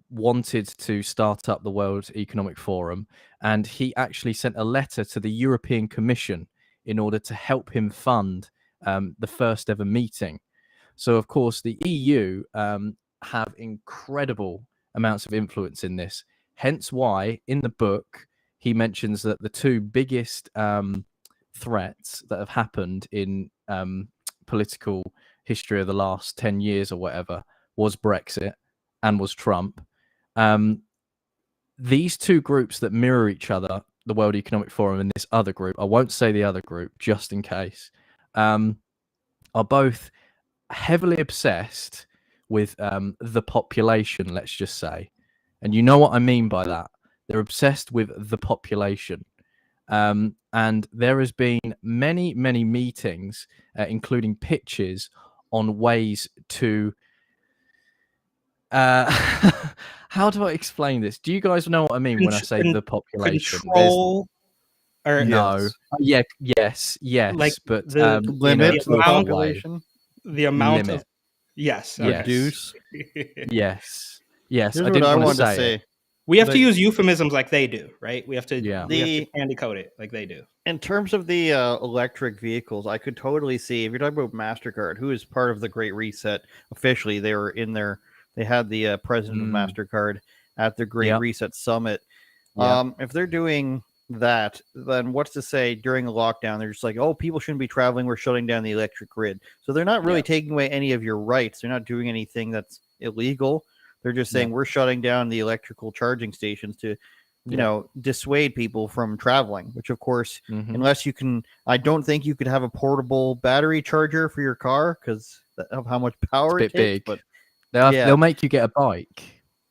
wanted to start up the World Economic Forum, and he actually sent a letter to the European Commission in order to help him fund the first ever meeting. So, of course, the EU have incredible amounts of influence in this. Hence why, in the book, he mentions that the two biggest threats that have happened in political history of the last 10 years or whatever was Brexit and was Trump. These two groups that mirror each other, the World Economic Forum and this other group, I won't say the other group just in case, are both heavily obsessed with the population, let's just say. And you know what I mean by that. They're obsessed with the population. And there has been many, many meetings, including pitches on ways to How do I explain this? Do you guys know what I mean when I say the population? Control, or No. Yes, like but the in a Limit the clever way. population. the amount Limit. of yes. Yes. Reduce. Yes. Here's I what didn't I want to wanted to say it. say. We have to The- use euphemisms like they do, right? We have to Yeah. candy coat it like they do. In terms of the electric vehicles, I could totally see if you're talking about MasterCard, who is part of the Great Reset. Officially, they were in there. They had the president of MasterCard at the Great Yep. Reset Summit. Yep. If they're doing that, then what's to say during a lockdown they're just like, oh, people shouldn't be traveling, we're shutting down the electric grid. So they're not really taking away any of your rights. They're not doing anything that's illegal. They're just saying we're shutting down the electrical charging stations to dissuade people from traveling, which of course, unless you can, I don't think you could have a portable battery charger for your car because of how much power It's a bit it takes. big. But They'll make you get a bike,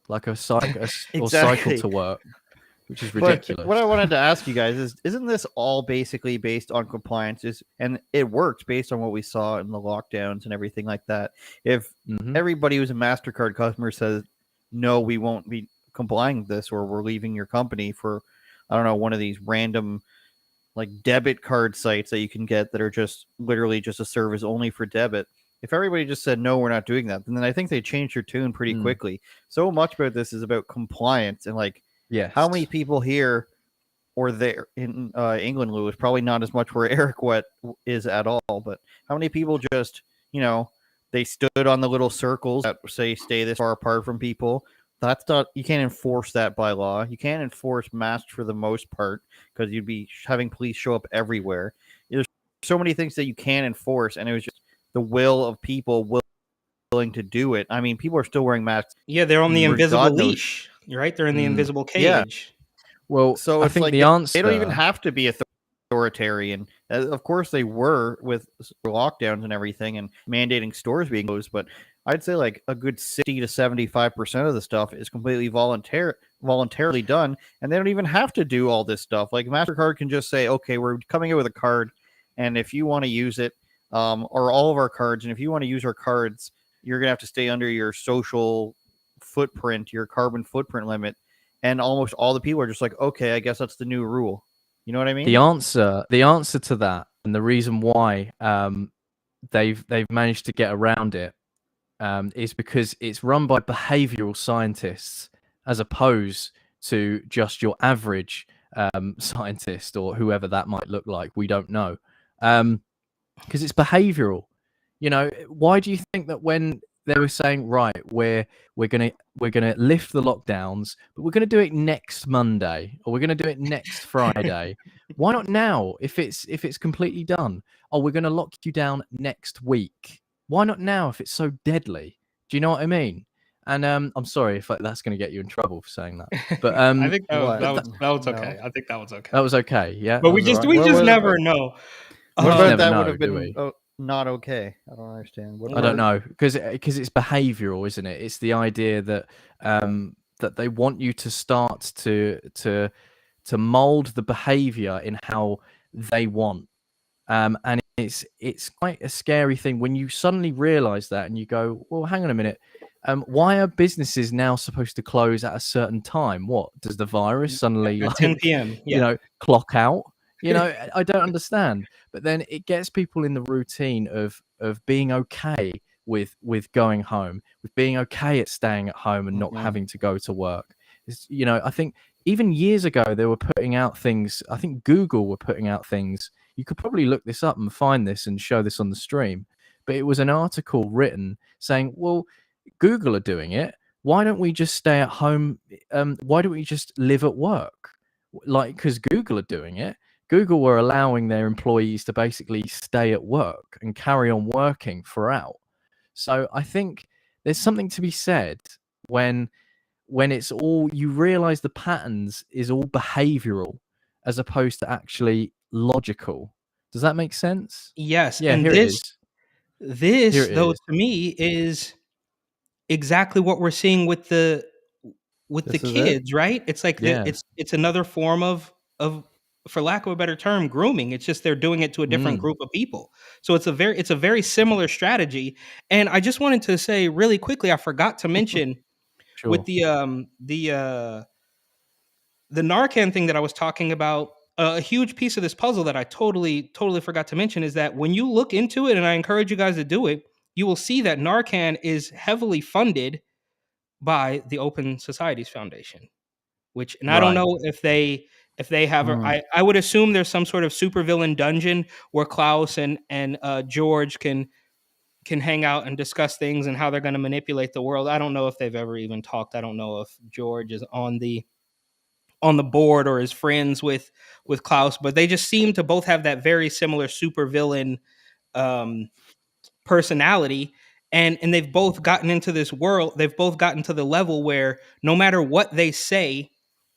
like a cycle, or cycle Exactly. to work, which is But ridiculous. what I wanted to ask you guys is, isn't this all basically based on compliances? And it works based on what we saw in the lockdowns and everything like that. If everybody who's a MasterCard customer says, no, we won't be complying with this, or we're leaving your company for, I don't know, one of these random like debit card sites that you can get that are just literally just a service only for debit. If everybody just said, no, we're not doing that, then I think they changed your tune pretty quickly. So much about this is about compliance and like, how many people here or there in England, Lewis, probably not as much where Eric Wet is at all, but how many people just, they stood on the little circles that say stay this far apart from people. That's not, you can't enforce that by law. You can't enforce masks for the most part because you'd be having police show up everywhere. There's so many things that you can't enforce, and it was just the will of people willing to do it. I mean, people are still wearing masks. Yeah, they're on the invisible leash. You're right. They're in the invisible cage. Yeah. Well, so I it's think like the answer, they don't even have to be authoritarian. Of course, they were with lockdowns and everything and mandating stores being closed, but I'd say like a good 60 to 75% of the stuff is completely voluntarily done, and they don't even have to do all this stuff. Like MasterCard can just say, okay, we're coming in with a card, and if you want to use it, or all of our cards, and if you want to use our cards, you're gonna have to stay under your social footprint, your carbon footprint limit. And almost all the people are just like, okay, I guess that's the new rule. You know what I mean? The answer to that, and the reason why they've managed to get around it, is because it's run by behavioral scientists as opposed to just your average scientist or whoever that might look like. We don't know, because it's behavioral. Why do you think that when they were saying, right, we're gonna lift the lockdowns, but we're gonna do it next Monday, or we're gonna do it next Friday? Why not now? If it's completely done, oh, we're gonna lock you down next week. Why not now if it's so deadly? Do you know what I mean? And I'm sorry if that's going to get you in trouble for saying that, but I think that was okay. No. I think that was okay. That was okay, yeah. But we just never know. What about never that know, would have do been we? not okay? I don't understand. I don't know, because it's behavioral, isn't it? It's the idea that that they want you to start to mold the behavior in how they want, and it's quite a scary thing when you suddenly realize that and you go, well, hang on a minute. Why are businesses now supposed to close at a certain time? What does the virus suddenly At 10 p.m. Clock out? I don't understand. But then it gets people in the routine of being okay with going home, with being okay at staying at home and not having to go to work. I think even years ago they were putting out things. I think Google were putting out things. You could probably look this up and find this and show this on the stream. But it was an article written saying, well, Google are doing it. Why don't we just stay at home? Why don't we just live at work? Like, because Google are doing it. Google were allowing their employees to basically stay at work and carry on working throughout. So I think there's something to be said when it's all, you realize the patterns is all behavioral as opposed to actually logical. Does that make sense? Yes. Yeah, and here this though is. to me is exactly what we're seeing with the kids, right? It's like it's another form of, for lack of a better term, grooming. It's just they're doing it to a different group of people. So it's a very similar strategy. And I just wanted to say really quickly, I forgot to mention with the Narcan thing that I was talking about, a huge piece of this puzzle that I totally forgot to mention is that when you look into it, and I encourage you guys to do it, you will see that Narcan is heavily funded by the Open Societies Foundation, and I don't Right. know if they have Mm. I would assume there's some sort of supervillain dungeon where Klaus and George can hang out and discuss things and how they're going to manipulate the world. I don't know if they've ever even talked. I don't know if George is on the board or is friends with Klaus, but they just seem to both have that very similar supervillain personality, and they've both gotten into this world. They've both gotten to the level where no matter what they say,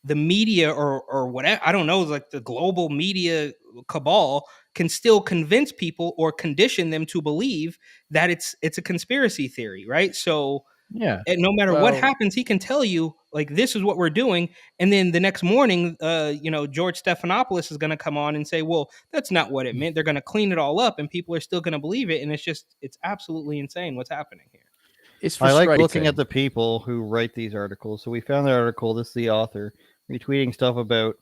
the media or whatever, I don't know, like the global media cabal can still convince people or condition them to believe that it's a conspiracy theory, right? So Yeah. and no matter what Well, happens, he can tell you like this is what we're doing, and then the next morning, George Stephanopoulos is going to come on and say, "Well, that's not what it meant." They're going to clean it all up, and people are still going to believe it, and it's absolutely insane what's happening here. it's I like looking frustrating. at the people who write these articles. So we found the article. This is the author retweeting stuff about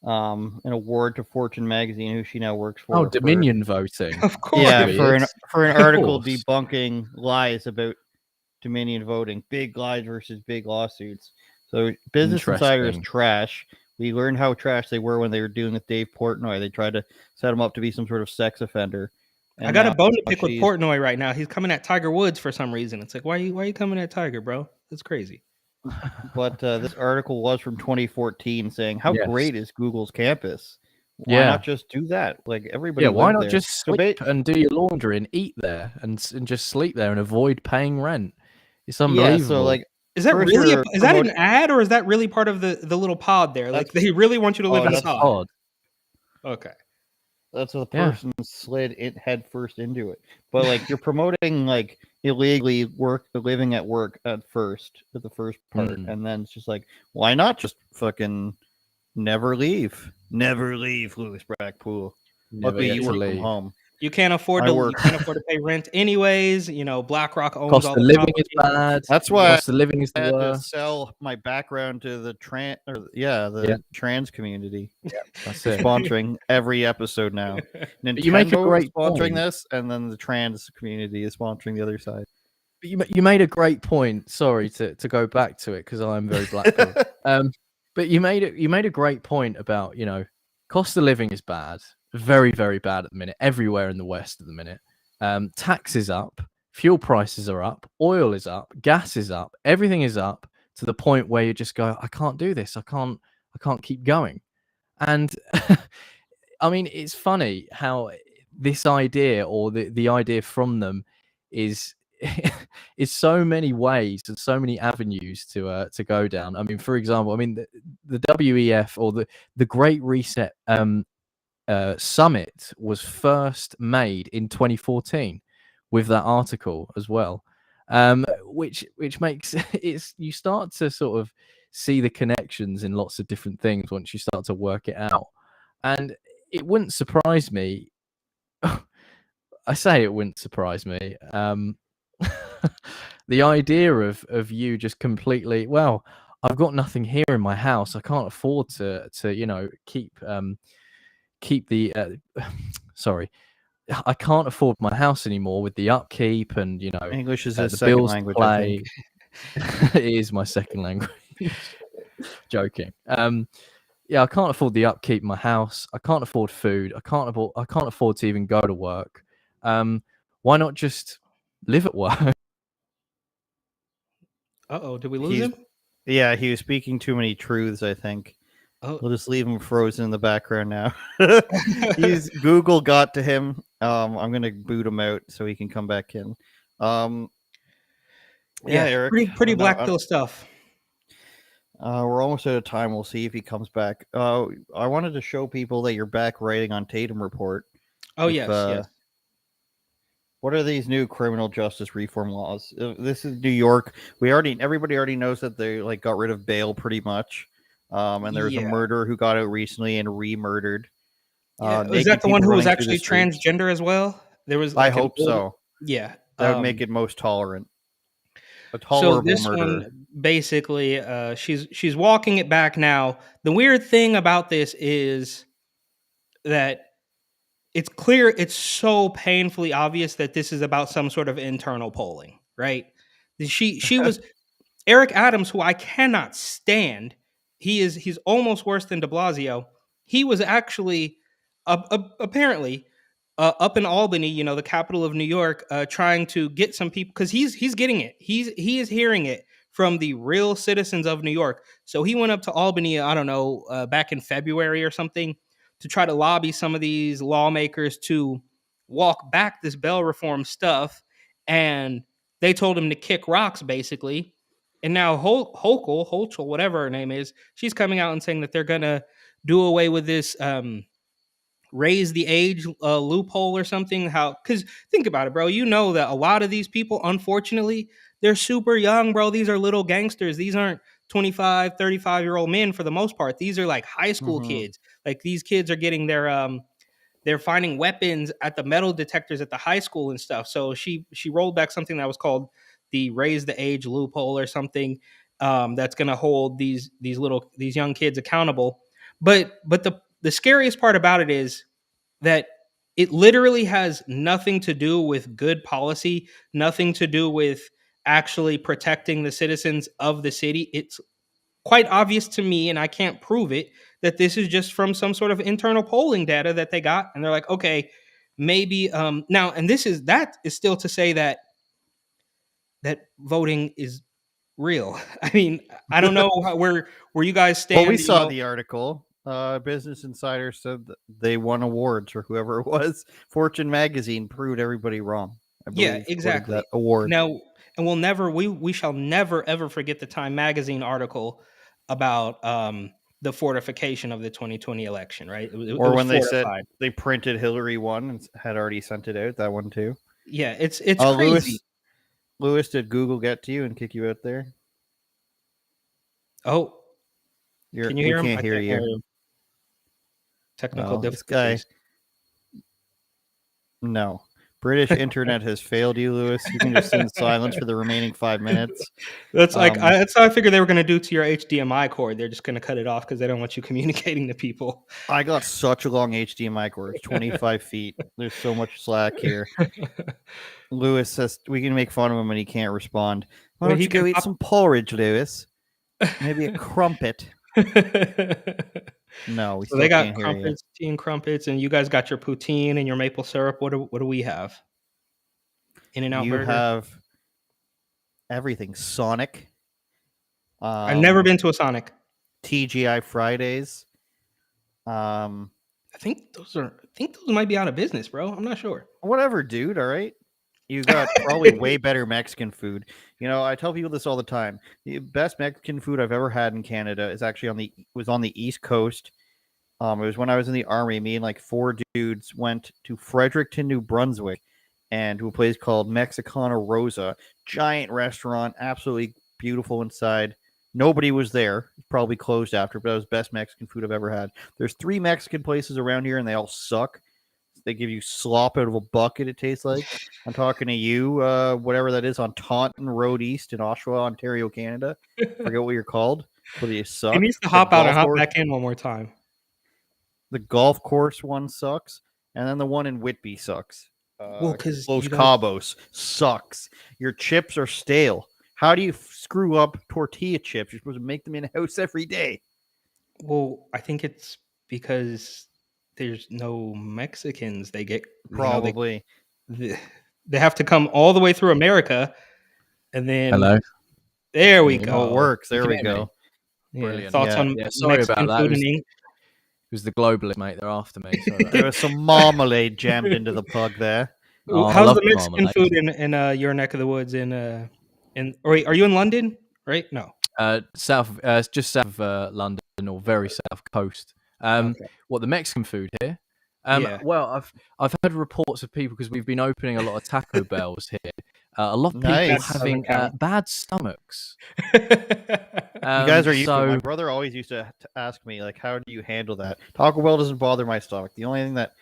an award to Fortune magazine, who she now works for. Oh, Dominion voting. Of course, Yeah, Really for is. an Of article course. debunking lies about Dominion voting, big lies versus big lawsuits. So Business Insider is Interesting. trash. We learned how trash they were when they were doing with Dave Portnoy. They tried to set him up to be some sort of sex offender. I got a now bone to pick with she's- Portnoy right now. He's coming at Tiger Woods for some reason. It's like, why are you coming at Tiger, bro? That's crazy. But this article was from 2014 saying, how Yes. great is Google's campus? Why Yeah. not just do that? Like everybody Yeah, why lived not there. just So sleep and do your laundry and eat there and just sleep there and avoid paying rent? It's unbelievable. Yeah, so like Is that first really you're is that an promoting- ad, or is that really part of the little pod there? Like they really want you to live Oh, that's inside. odd. Okay. That's what the Yeah. person slid it head first into it. But like you're promoting like illegally living at work at the first part, and then it's just like, why not just fucking never leave, Louis Brackpool. Never Luckily get you to work from leave. home. You can't afford I to work. pay rent anyways. BlackRock owns Cost all of the living is property. bad. That's why Cost of living is I the had to worst. sell my background to the trans community. That's They're it. sponsoring every episode now. Nintendo you make a great is sponsoring point. this, and then the trans community is sponsoring the other side. But you made a great point. Sorry to go back to it because I'm very Blackpool. But you made a great point about cost of living is bad, very very bad at the minute, everywhere in the West at the minute. Taxes up, fuel prices are up, oil is up, gas is up, everything is up to the point where you just go, I can't do this, I can't keep going. And I mean, it's funny how this idea or the idea from them is so many ways and so many avenues to go down. I mean, for example, the WEF or the Great Reset summit was first made in 2014 with that article as well, which makes you start to sort of see the connections in lots of different things once you start to work it out. And it wouldn't surprise me. I say it wouldn't surprise me. The idea of you just completely, well, I've got nothing here in my house. I can't afford to keep the sorry, I can't afford my house anymore with the upkeep and English is the his second bills to language, I play. think. It is my second language. Joking. Yeah, I can't afford the upkeep in my house. I can't afford food. I can't afford to even go to work. Why not just live at work? Did we lose him? Yeah, he was speaking too many truths, I think. Oh. We'll just leave him frozen in the background now. Google got to him. I'm gonna boot him out so he can come back in. Yeah, Eric. Pretty black pill stuff. We're almost out of time. We'll see if he comes back. I wanted to show people that you're back writing on Tatum Report. Oh, yes. What are these new criminal justice reform laws? This is New York. Everybody already knows that they got rid of bail pretty much. And there was a murderer who got out recently and re-murdered. Is that the one who was actually transgender as well? There was. I hope so. Yeah, that would make it most tolerant. A tolerable murderer. basically, she's walking it back now. The weird thing about this is that it's clear, it's so painfully obvious that this is about some sort of internal polling, right? She was Eric Adams, who I cannot stand. He's almost worse than De Blasio. He was actually apparently up in Albany, the capital of New York, trying to get some people, because he's getting it. He is hearing it from the real citizens of New York. So he went up to Albany, I don't know, back in February or something, to try to lobby some of these lawmakers to walk back this bail reform stuff, and they told him to kick rocks, basically. And now Hochul, whatever her name is, she's coming out and saying that they're gonna do away with this raise the age loophole or something. How? Because think about it, bro. You know that a lot of these people, unfortunately, they're super young, bro. These are little gangsters. These aren't 25, 35-year-old men for the most part. These are like high school kids. Like, these kids are getting they're finding weapons at the metal detectors at the high school and stuff. So she rolled back something that was called the raise the age loophole or something, that's going to hold these young kids accountable. But the scariest part about it is that it literally has nothing to do with good policy, nothing to do with actually protecting the citizens of the city. It's quite obvious to me, and I can't prove it, that this is just from some sort of internal polling data that they got, and they're like, okay, maybe now, and that is still to say that voting is real. I mean, I don't know where you guys stand. Well, we saw the article. Business Insider said that they won awards for whoever it was. Fortune magazine proved everybody wrong. I believe, yeah, exactly. that award. Now, and we shall never ever forget the Time magazine article about the fortification of the 2020 election, right? Or when they said they printed Hillary won and had already sent it out. That one too. Yeah, it's crazy. Lewis, did Google get to you and kick you out there? Oh, can you hear him? Can't hear you. Technical difficulties. This guy. No. British internet has failed you, Lewis. You can just sit in silence for the remaining 5 minutes. That's that's how I figured they were going to do to your HDMI cord. They're just going to cut it off because they don't want you communicating to people. I got such a long HDMI cord. It's 25 feet. There's so much slack here. Lewis says we can make fun of him when he can't respond. Why don't you go eat some porridge, Lewis? Maybe a crumpet. No, we still they got can't hear crumpets, tea and crumpets, and you guys got your poutine and your maple syrup. What do we have? In-N-Out you burger. Have everything. Sonic. I've never been to a Sonic. TGI Fridays. I think those might be out of business, bro. I'm not sure. Whatever, dude. All right. You got probably way better Mexican food. I tell people this all the time. The best Mexican food I've ever had in Canada is actually on the East Coast. It was when I was in the Army. Me and like 4 dudes went to Fredericton, New Brunswick, and to a place called Mexicana Rosa. Giant restaurant, absolutely beautiful inside. Nobody was there. Probably closed after, but it was best Mexican food I've ever had. There's 3 Mexican places around here, and they all suck. They give you slop out of a bucket, it tastes like. I'm talking to you, whatever that is, on Taunton Road East in Oshawa, Ontario, Canada. Forget what you're called, but you suck. He needs to hop out and hop back in one more time. The golf course one sucks, and then the one in Whitby sucks. Because Los Cabos sucks. Your chips are stale. How do you screw up tortilla chips? You're supposed to make them in-house every day. Well, I think it's because there's no Mexicans. They get probably they have to come all the way through America, and then there we go. It works. There we go. Brilliant. Thoughts on sorry Mexican about that. Food in England? It was the globalist, mate. They're after me. There was some marmalade jammed into the plug there. How's the Mexican food in your neck of the woods? Are you in London? Right? No. South, just south of London, or very south coast. What, the Mexican food here? Well, I've heard reports of people, because we've been opening a lot of Taco Bells here. A lot of people having bad stomachs. You guys are used to it. My brother always used to ask me, like, how do you handle that? Taco Bell doesn't bother my stomach. The only thing that,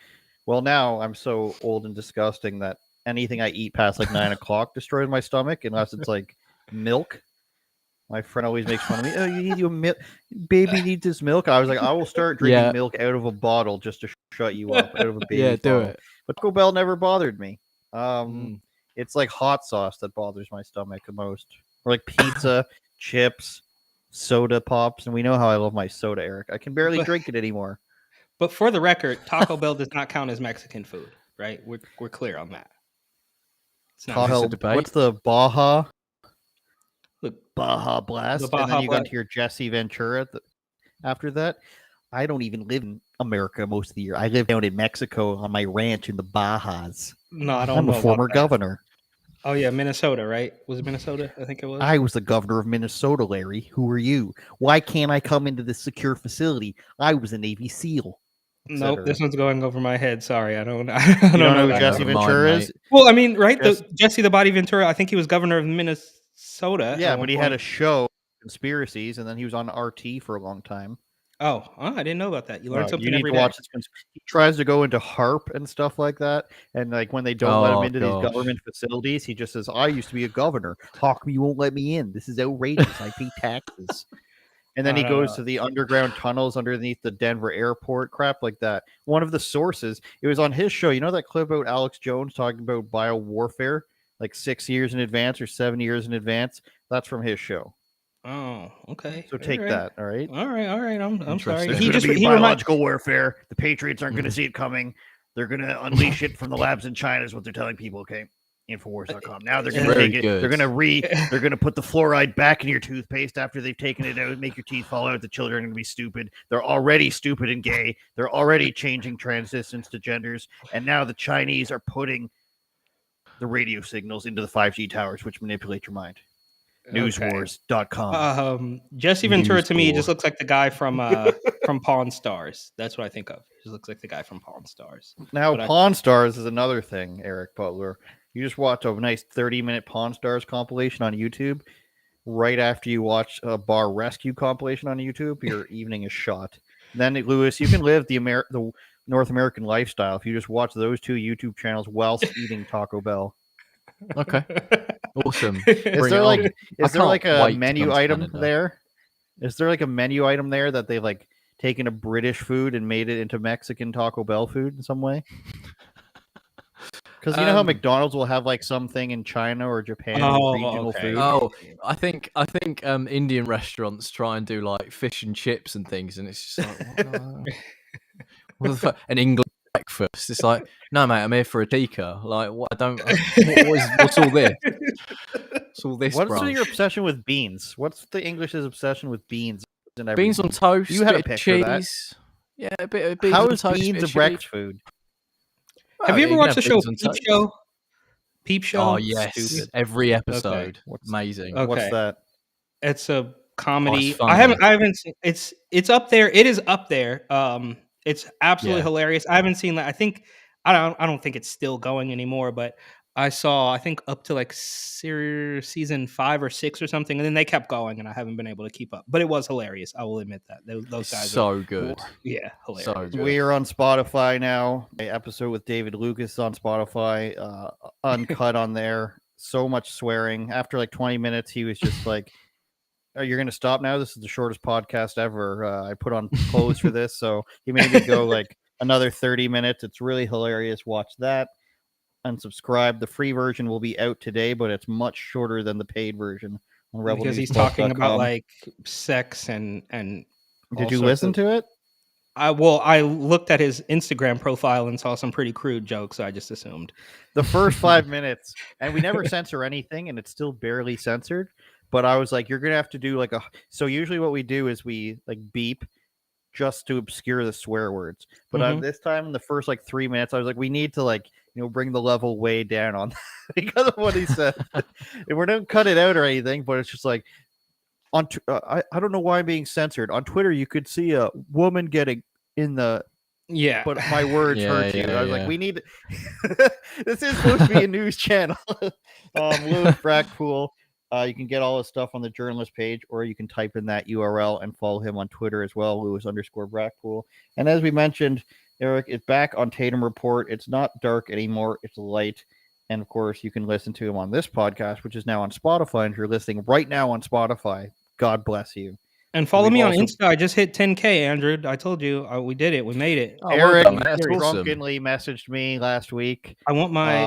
well, now I'm so old and disgusting that anything I eat past like 9 o'clock destroys my stomach, unless it's like milk. My friend always makes fun of me. Oh, you need your milk. Baby needs his milk. I was like, I will start drinking milk out of a bottle just to shut you up, out of a baby do bottle. it. But Taco Bell never bothered me. It's like hot sauce that bothers my stomach the most. Or like pizza, chips, soda pops, and we know how I love my soda, Eric. I can barely drink it anymore. But for the record, Taco Bell does not count as Mexican food, right? We're clear on that. It's not Taco, debate. what's the Baja? Look, Baja Blast, the Baja and then you go Blast. into your Jesse Ventura after that. I don't even live in America most of the year. I live down in Mexico on my ranch in the Bajas. No, I don't I'm know. a former about that. governor. Oh yeah, Minnesota, right? Was it Minnesota? I think it was. I was the governor of Minnesota, Larry. Who are you? Why can't I come into this secure facility? I was a Navy SEAL. Nope, this one's going over my head. Sorry, I don't. I You don't know who that. Jesse Never mind, Ventura mate. is? Well, I mean, right? Jesse the Body Ventura. I think he was governor of Minnesota. Yeah, at but one he point. had a show, Conspiracies, and then he was on RT for a long time. Oh, I didn't know about that. You learn something You need every to day. watch this. He tries to go into HARP and stuff like that, and like when they don't let him into these government facilities, he just says, "I used to be a governor. How come you won't let me in? This is outrageous. I pay taxes." And then he goes to the underground tunnels underneath the Denver airport, crap like that. One of the sources, it was on his show. You know that clip about Alex Jones talking about biowarfare, like 6 years in advance or 7 years in advance? That's from his show. Oh, okay. So take that, all right? All right. I'm sorry. There's He going just to be he biological warfare. The Patriots aren't going to see it coming. They're going to unleash it from the labs in China is what they're telling people, okay? Infowars.com. Now they're going to take it. They're going to they're going to put the fluoride back in your toothpaste after they've taken it out, make your teeth fall out. The children are going to be stupid. They're already stupid and gay. They're already changing transitions to genders. And now the Chinese are putting the radio signals into the 5G towers, which manipulate your mind. Newswars.com. Jesse Ventura to me just looks like the guy from Pawn Stars. That's what I think of. He looks like the guy from Pawn Stars. Now, Pawn Stars is another thing, Eric Butler. You just watch a nice 30-minute Pawn Stars compilation on YouTube. Right after you watch a Bar Rescue compilation on YouTube, your evening is shot. Then, Lewis, you can live the North American lifestyle if you just watch those two YouTube channels whilst eating Taco Bell. Okay. Awesome. Is there like a menu item there? Is there like a menu item there that they've like taken a British food and made it into Mexican Taco Bell food in some way? Because you know how McDonald's will have like something in China or Japan regional food. Oh, I think Indian restaurants try and do like fish and chips and things, and it's just like what the fuck? An English breakfast. It's like, no, mate, I'm here for a tikka. Like, what? What's all this? What's all this? What's your obsession with beans? What's the English's obsession with beans? And everything? Beans on toast. You had a bit picture of of that. cheese. Yeah, a bit of beans How on is toast. beans a breakfast food? Have you ever watched the show Peep Show? Peep Show? Oh yes, stupid. Every episode. Okay. Amazing. Okay. What's that? It's a comedy. Oh, I haven't seen it's up there. It is up there. It's absolutely hilarious. I haven't seen that. I don't think it's still going anymore, but I think up to like season 5 or 6 or something, and then they kept going, and I haven't been able to keep up. But it was hilarious. I will admit that those guys so good. Yeah, hilarious. So good. We are on Spotify now. An episode with David Lucas on Spotify, uncut on there. So much swearing. After like 20 minutes, he was just like, "Oh, you're gonna stop now? This is the shortest podcast ever." I put on clothes for this, so he made me go like another 30 minutes. It's really hilarious. Watch that. Unsubscribe. The free version will be out today, but it's much shorter than the paid version on Rebel because he's News talking about Plus.com. like sex and Did you listen to it? I looked at his Instagram profile and saw some pretty crude jokes, so I just assumed. The first 5 minutes, and we never censor anything, and it's still barely censored. But I was like, you're gonna have to do like so usually what we do is we like beep just to obscure the swear words. But this time in the first like 3 minutes, I was like, we need to like bring the level way down on that because of what he said. And we don't cut it out or anything, but it's just like on. I don't know why I'm being censored on Twitter. You could see a woman getting in the. Yeah, but my words hurt you. I was like, we need. This is supposed to be a news channel. Lewis Brackpool. You can get all his stuff on the journalist page, or you can type in that URL and follow him on Twitter as well, Lewis_Brackpool. And as we mentioned, Eric is back on Tatum Report. It's not dark anymore; it's light. And of course, you can listen to him on this podcast, which is now on Spotify. And if you're listening right now on Spotify, God bless you. And follow we've me on also- Insta. I just hit 10K, Andrew. I told you we did it. We made it. Oh, well Eric done, mate. That's awesome. drunkenly messaged me last week. I want my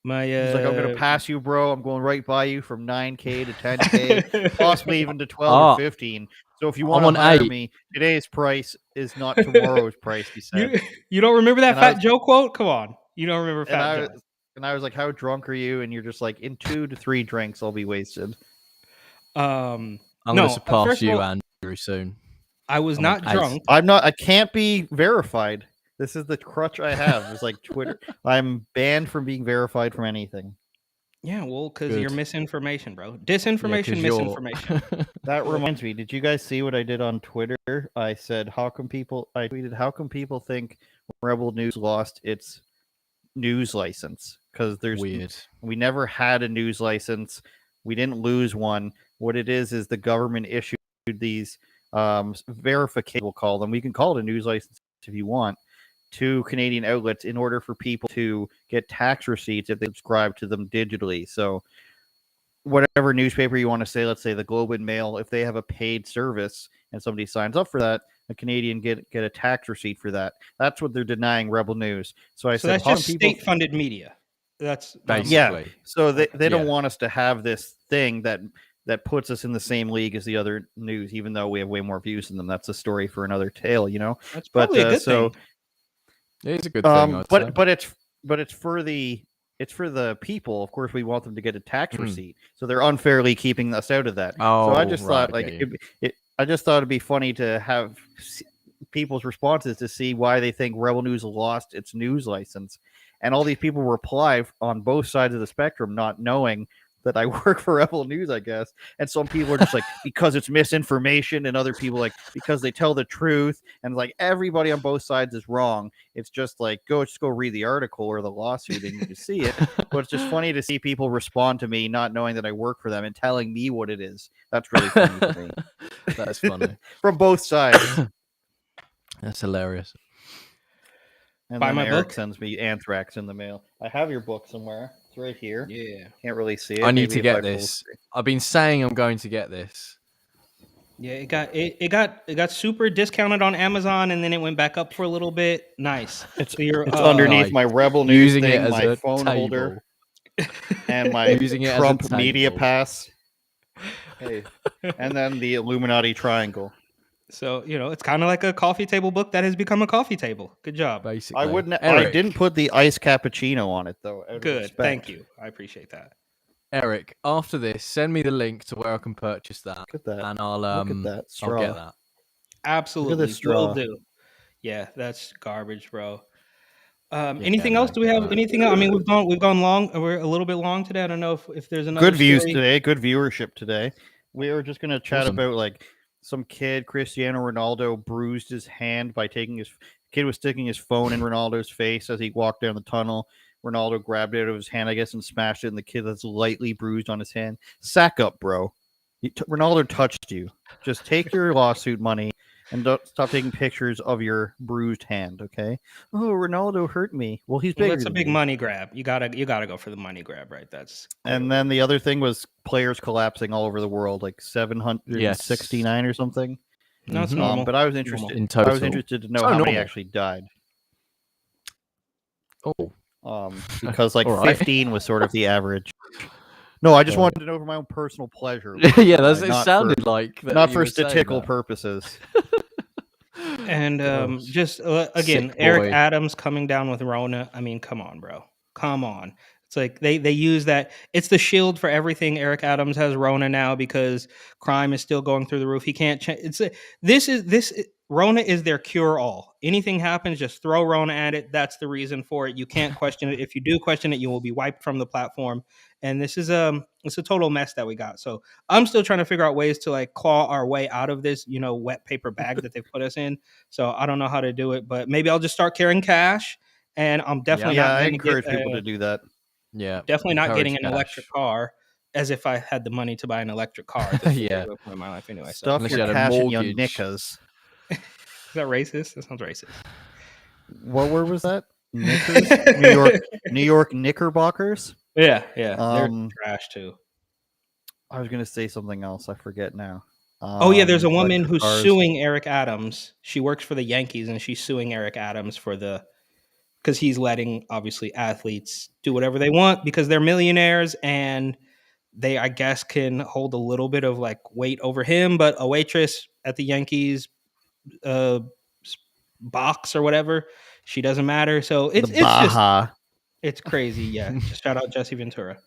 He's like, I'm gonna pass you, bro. I'm going right by you from 9K to 10K, possibly even to 12 or 15. So if you want to hire me, today's price is not tomorrow's price. He said. You don't remember that Fat Joe quote? Come on, you don't remember Fat Joe? And I was like, how drunk are you? And you're just like, in 2 to 3 drinks, I'll be wasted. I'm gonna surpass you, Andrew, soon. I was not drunk. I'm not. I can't be verified. This is the crutch I have. It's like Twitter. I'm banned from being verified from anything. Yeah, well, because you're misinformation, bro. Disinformation, misinformation. That reminds me. Did you guys see what I did on Twitter? I said, I tweeted, how come people think Rebel News lost its news license? Because we never had a news license. We didn't lose one. What it is the government issued these verification, we'll call them. We can call it a news license if you want, to Canadian outlets in order for people to get tax receipts if they subscribe to them digitally. So whatever newspaper you want to say, let's say the Globe and Mail, if they have a paid service and somebody signs up for that, a Canadian get a tax receipt for that. That's what they're denying Rebel News. So I said, that's just state-funded media. That's basically. Yeah. So they don't want us to have this thing that puts us in the same league as the other news, even though we have way more views than them. That's a story for another tale, you know. That's probably a good thing. It's a good thing. But it's for the people. Of course, we want them to get a tax receipt, so they're unfairly keeping us out of that. So I just thought, I just thought it'd be funny to have people's responses to see why they think Rebel News lost its news license, and all these people reply on both sides of the spectrum, not knowing that I work for Rebel News, I guess. And some people are just like, because it's misinformation, and other people like, because they tell the truth. And like, everybody on both sides is wrong. It's just like, go read the article or the lawsuit and you can see it. But it's just funny to see people respond to me not knowing that I work for them and telling me what it is. That's really funny to me. That's funny. From both sides. That's hilarious. And then Eric sends me Anthrax in the mail. I have your book somewhere. It's right here. Yeah. Can't really see it. I need to get this. I've been saying I'm going to get this. Yeah, it got super discounted on Amazon, and then it went back up for a little bit. Nice. It's underneath my Rebel News using thing, it as my a phone table. holder, and my Trump media pass. Hey, and then the Illuminati triangle. So, it's kind of like a coffee table book that has become a coffee table. Good job. Basically. I didn't put the iced cappuccino on it, though. Good. Thank you. I appreciate that. Eric, after this, send me the link to where I can purchase that. Look at that. And I'll Look at that straw. I'll get that. Absolutely. Look at this straw. Will do. Yeah, that's garbage, bro. Anything else? Do we have anything else? I mean, we've gone long. We're a little bit long today. I don't know if there's another good views today. Good viewership today. We were just gonna chat about like some kid, Cristiano Ronaldo, bruised his hand by kid was sticking his phone in Ronaldo's face as he walked down the tunnel. Ronaldo grabbed it out of his hand, I guess, and smashed it. And the kid that's lightly bruised on his hand. Sack up, bro. Ronaldo touched you. Just take your lawsuit money and don't stop taking pictures of your bruised hand. Okay. Oh, Ronaldo hurt me. Well, he's bigger. That's a big money grab. You gotta go for the money grab, right? That's. And then the other thing was players collapsing all over the world, like 769 or something. No, it's normal. But I was interested. In total. I was interested to know how many actually died. Oh. Because like 15 was sort of the average. No, I just wanted to know for my own personal pleasure. Yeah, it sounded like that. Not for statistical purposes. And again, Eric Adams coming down with Rona. I mean, come on, bro. Come on. It's like they use that. It's the shield for everything. Eric Adams has Rona now because crime is still going through the roof. He can't change. Rona is their cure-all. Anything happens, just throw Rona at it. That's the reason for it. You can't question it. If you do question it, you will be wiped from the platform. And this is it's a total mess that we got. So I'm still trying to figure out ways to like claw our way out of this, wet paper bag that they put us in. So I don't know how to do it, but maybe I'll just start carrying cash. And I'm definitely I encourage people to do that. Yeah, definitely not getting an electric car. As if I had the money to buy an electric car. Yeah, in my life anyway. Stuff your cash in your knickers. Is that racist? That sounds racist. What word was that? Knickers, New York Knickerbockers. Yeah, they're Um, trash too. I was gonna say something else. I forget now. Oh yeah, there's a woman electric who's cars. suing Eric Adams. She works for the Yankees, and she's suing Eric Adams because he's letting obviously athletes do whatever they want because they're millionaires and they, I guess, can hold a little bit of like weight over him. But a waitress at the Yankees box or whatever, she doesn't matter. So it's just Baja. it's crazy. Yeah, just shout out Jesse Ventura.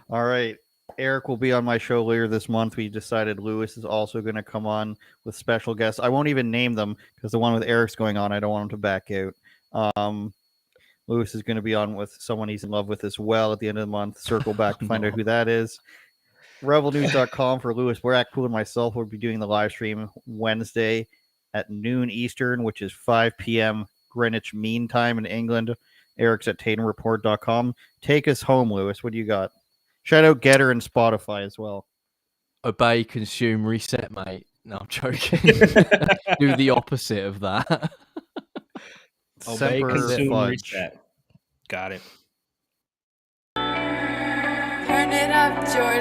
All right. Eric will be on my show later this month. We decided Lewis is also going to come on with special guests. I won't even name them because the one with Eric's going on, I don't want him to back out. Lewis is going to be on with someone he's in love with as well at the end of the month. Circle back to find out who that is. Rebelnews.com for Lewis Brackpool and myself will be doing the live stream Wednesday at noon Eastern, which is 5 p.m. Greenwich Mean Time in England. Eric's at TatumReport.com. Take us home, Lewis. What do you got? Shout out Getter and Spotify as well. Obey, consume, reset, mate. No, I'm joking. Do the opposite of that. Obey, Semper consume, Fudge. reset. Got it. Turn it up, George.